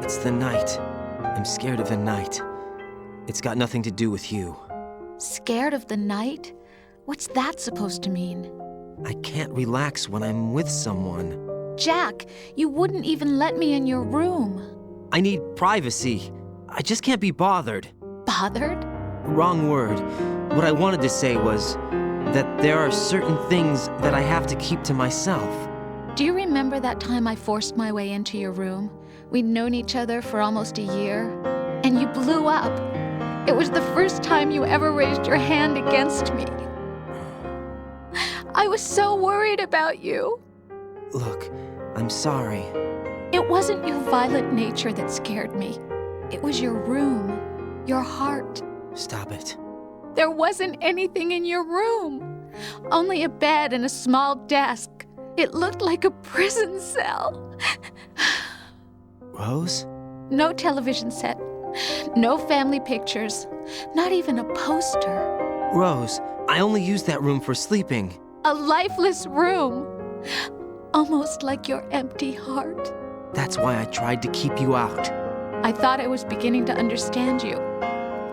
It's the night. I'm scared of the night. It's got nothing to do with you. Scared of the night? What's that supposed to mean? I can't relax when I'm with someone. Jack, you wouldn't even let me in your room. I need privacy. I just can't be bothered. Bothered? Wrong word. What I wanted to say was that there are certain things that I have to keep to myself. Do you remember that time I forced my way into your room? We'd known each other for almost a year, and you blew up. It was the first time you ever raised your hand against me. I was so worried about you. Look, I'm sorry. It wasn't your violent nature that scared me. It was your room, your heart. Stop it. There wasn't anything in your room. Only a bed and a small desk. It looked like a prison cell. Rose? No television set. No family pictures. Not even a poster. Rose, I only use that room for sleeping. A lifeless room. Almost like your empty heart. That's why I tried to keep you out. I thought I was beginning to understand you.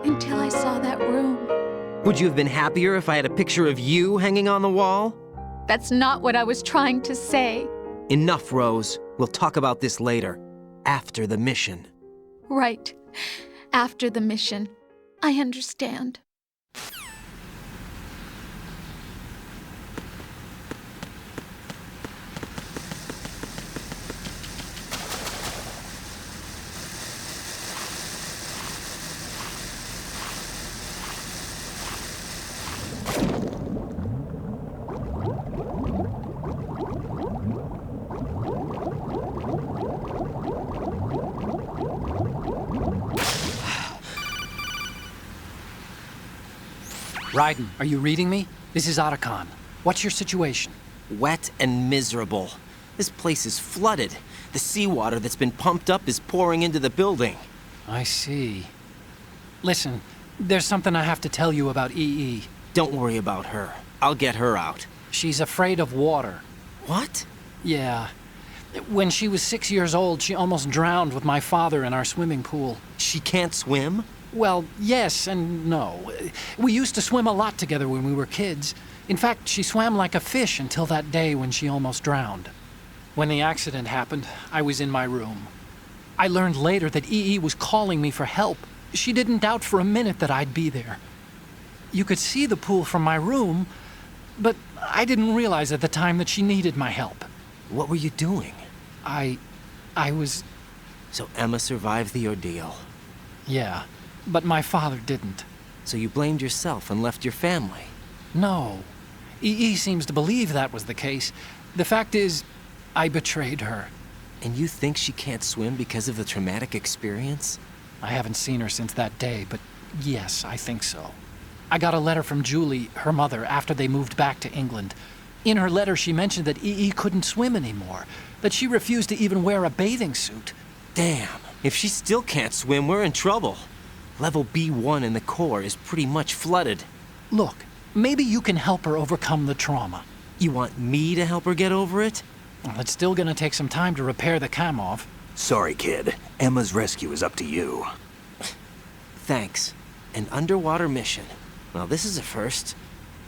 Until I saw that room. Would you have been happier if I had a picture of you hanging on the wall? That's not what I was trying to say. Enough, Rose. We'll talk about this later. After the mission. Right. After the mission. I understand. Raiden, are you reading me? This is Otacon. What's your situation? Wet and miserable. This place is flooded. The seawater that's been pumped up is pouring into the building. I see. Listen, there's something I have to tell you about EE. Don't worry about her. I'll get her out. She's afraid of water. What? Yeah. When she was 6 years old, she almost drowned with my father in our swimming pool. She can't swim? Well, yes and no. We used to swim a lot together when we were kids. In fact, she swam like a fish until that day when she almost drowned. When the accident happened, I was in my room. I learned later that EE was calling me for help. She didn't doubt for a minute that I'd be there. You could see the pool from my room, but I didn't realize at the time that she needed my help. What were you doing? I was... So Emma survived the ordeal. Yeah, but my father didn't. So you blamed yourself and left your family? No. EE seems to believe that was the case. The fact is, I betrayed her. And you think she can't swim because of the traumatic experience? I haven't seen her since that day, but yes, I think so. I got a letter from Julie, her mother, after they moved back to England. In her letter, she mentioned that EE couldn't swim anymore, that she refused to even wear a bathing suit. Damn, if she still can't swim, we're in trouble. Level B1 in the core is pretty much flooded. Look, maybe you can help her overcome the trauma. You want me to help her get over it? Well, it's still gonna take some time to repair the Kamov. Sorry, kid. Emma's rescue is up to you. Thanks. An underwater mission. Well, this is a first.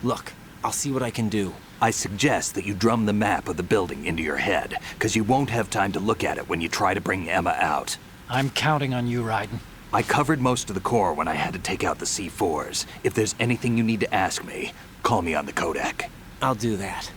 Look, I'll see what I can do. I suggest that you drum the map of the building into your head, because you won't have time to look at it when you try to bring Emma out. I'm counting on you, Raiden. I covered most of the core when I had to take out the C4s. If there's anything you need to ask me, call me on the codec. I'll do that.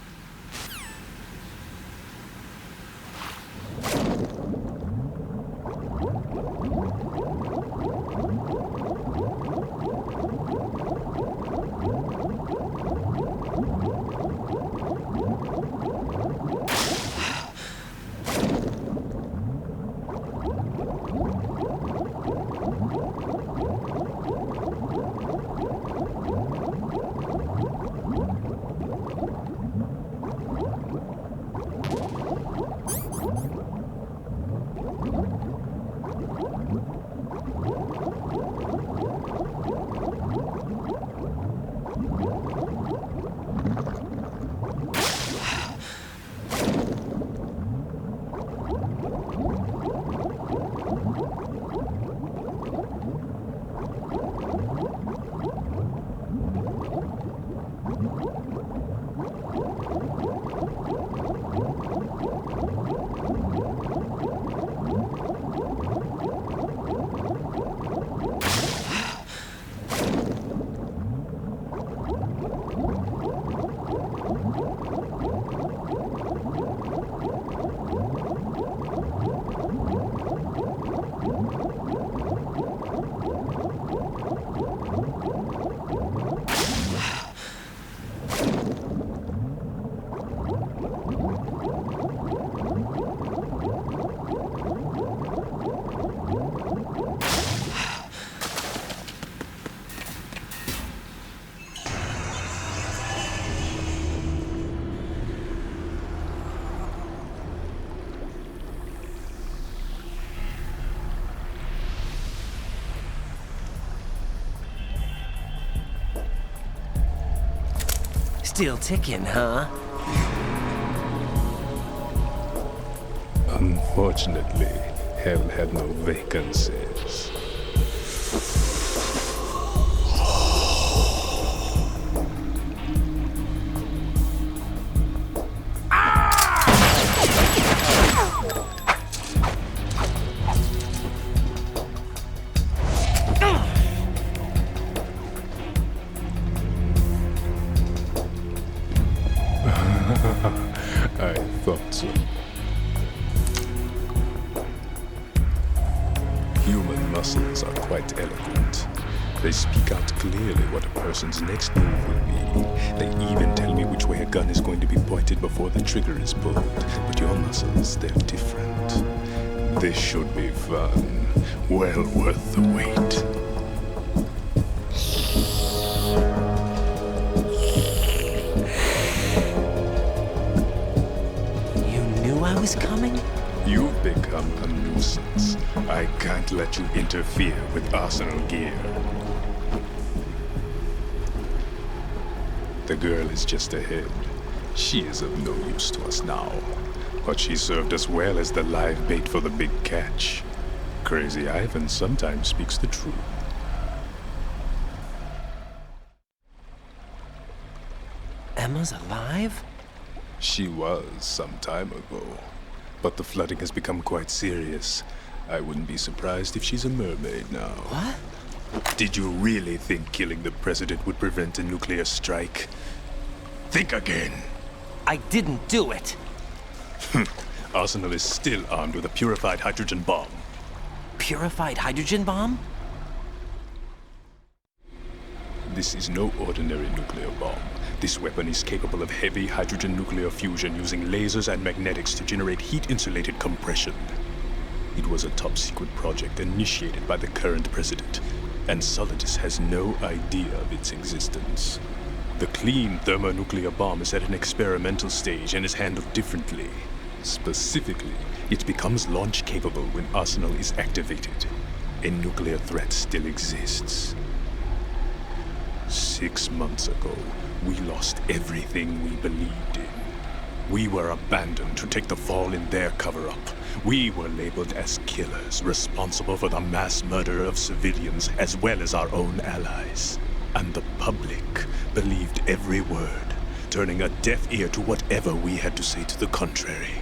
Still ticking, huh? Unfortunately, hell had no vacancies. I thought so. Human muscles are quite eloquent. They speak out clearly what a person's next move will be. They even tell me which way a gun is going to be pointed before the trigger is pulled. But your muscles, they're different. This should be fun. Well worth the wait. I was coming? You've become a nuisance. I can't let you interfere with Arsenal gear. The girl is just ahead. She is of no use to us now. But she served us well as the live bait for the big catch. Crazy Ivan sometimes speaks the truth. Emma's alive? She was some time ago. But the flooding has become quite serious. I wouldn't be surprised if she's a mermaid now. What? Did you really think killing the president would prevent a nuclear strike? Think again. I didn't do it. Arsenal is still armed with a purified hydrogen bomb. Purified hydrogen bomb? This is no ordinary nuclear bomb. This weapon is capable of heavy hydrogen nuclear fusion using lasers and magnetics to generate heat-insulated compression. It was a top-secret project initiated by the current president, and Solidus has no idea of its existence. The clean thermonuclear bomb is at an experimental stage and is handled differently. Specifically, it becomes launch-capable when Arsenal is activated. A nuclear threat still exists. 6 months ago, we lost everything we believed in. We were abandoned to take the fall in their cover-up. We were labeled as killers, responsible for the mass murder of civilians as well as our own allies. And the public believed every word. turning a deaf ear to whatever we had to say to the contrary.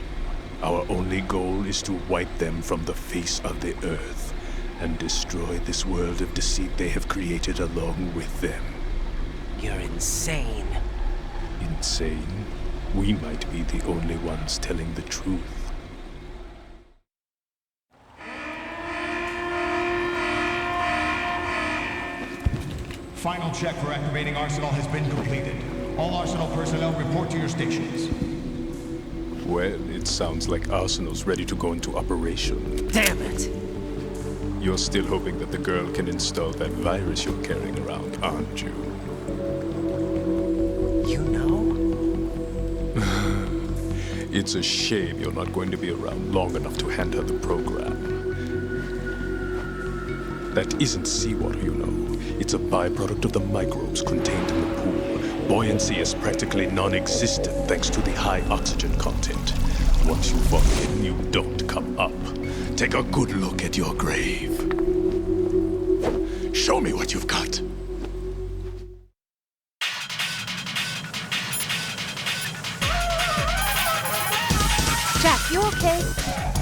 Our only goal is to wipe them from the face of the earth and destroy this world of deceit they have created along with them. You're insane. Insane? We might be the only ones telling the truth. Final check for activating Arsenal has been completed. All Arsenal personnel report to your stations. Well, it sounds like Arsenal's ready to go into operation. Damn it! You're still hoping that the girl can install that virus you're carrying around, aren't you? You know? It's a shame you're not going to be around long enough to hand her the program. That isn't seawater, you know. It's a byproduct of the microbes contained in the pool. Buoyancy is practically non-existent thanks to the high oxygen content. Once you fall in, you don't come up. Take a good look at your grave. Show me what you've got. Jack, you okay?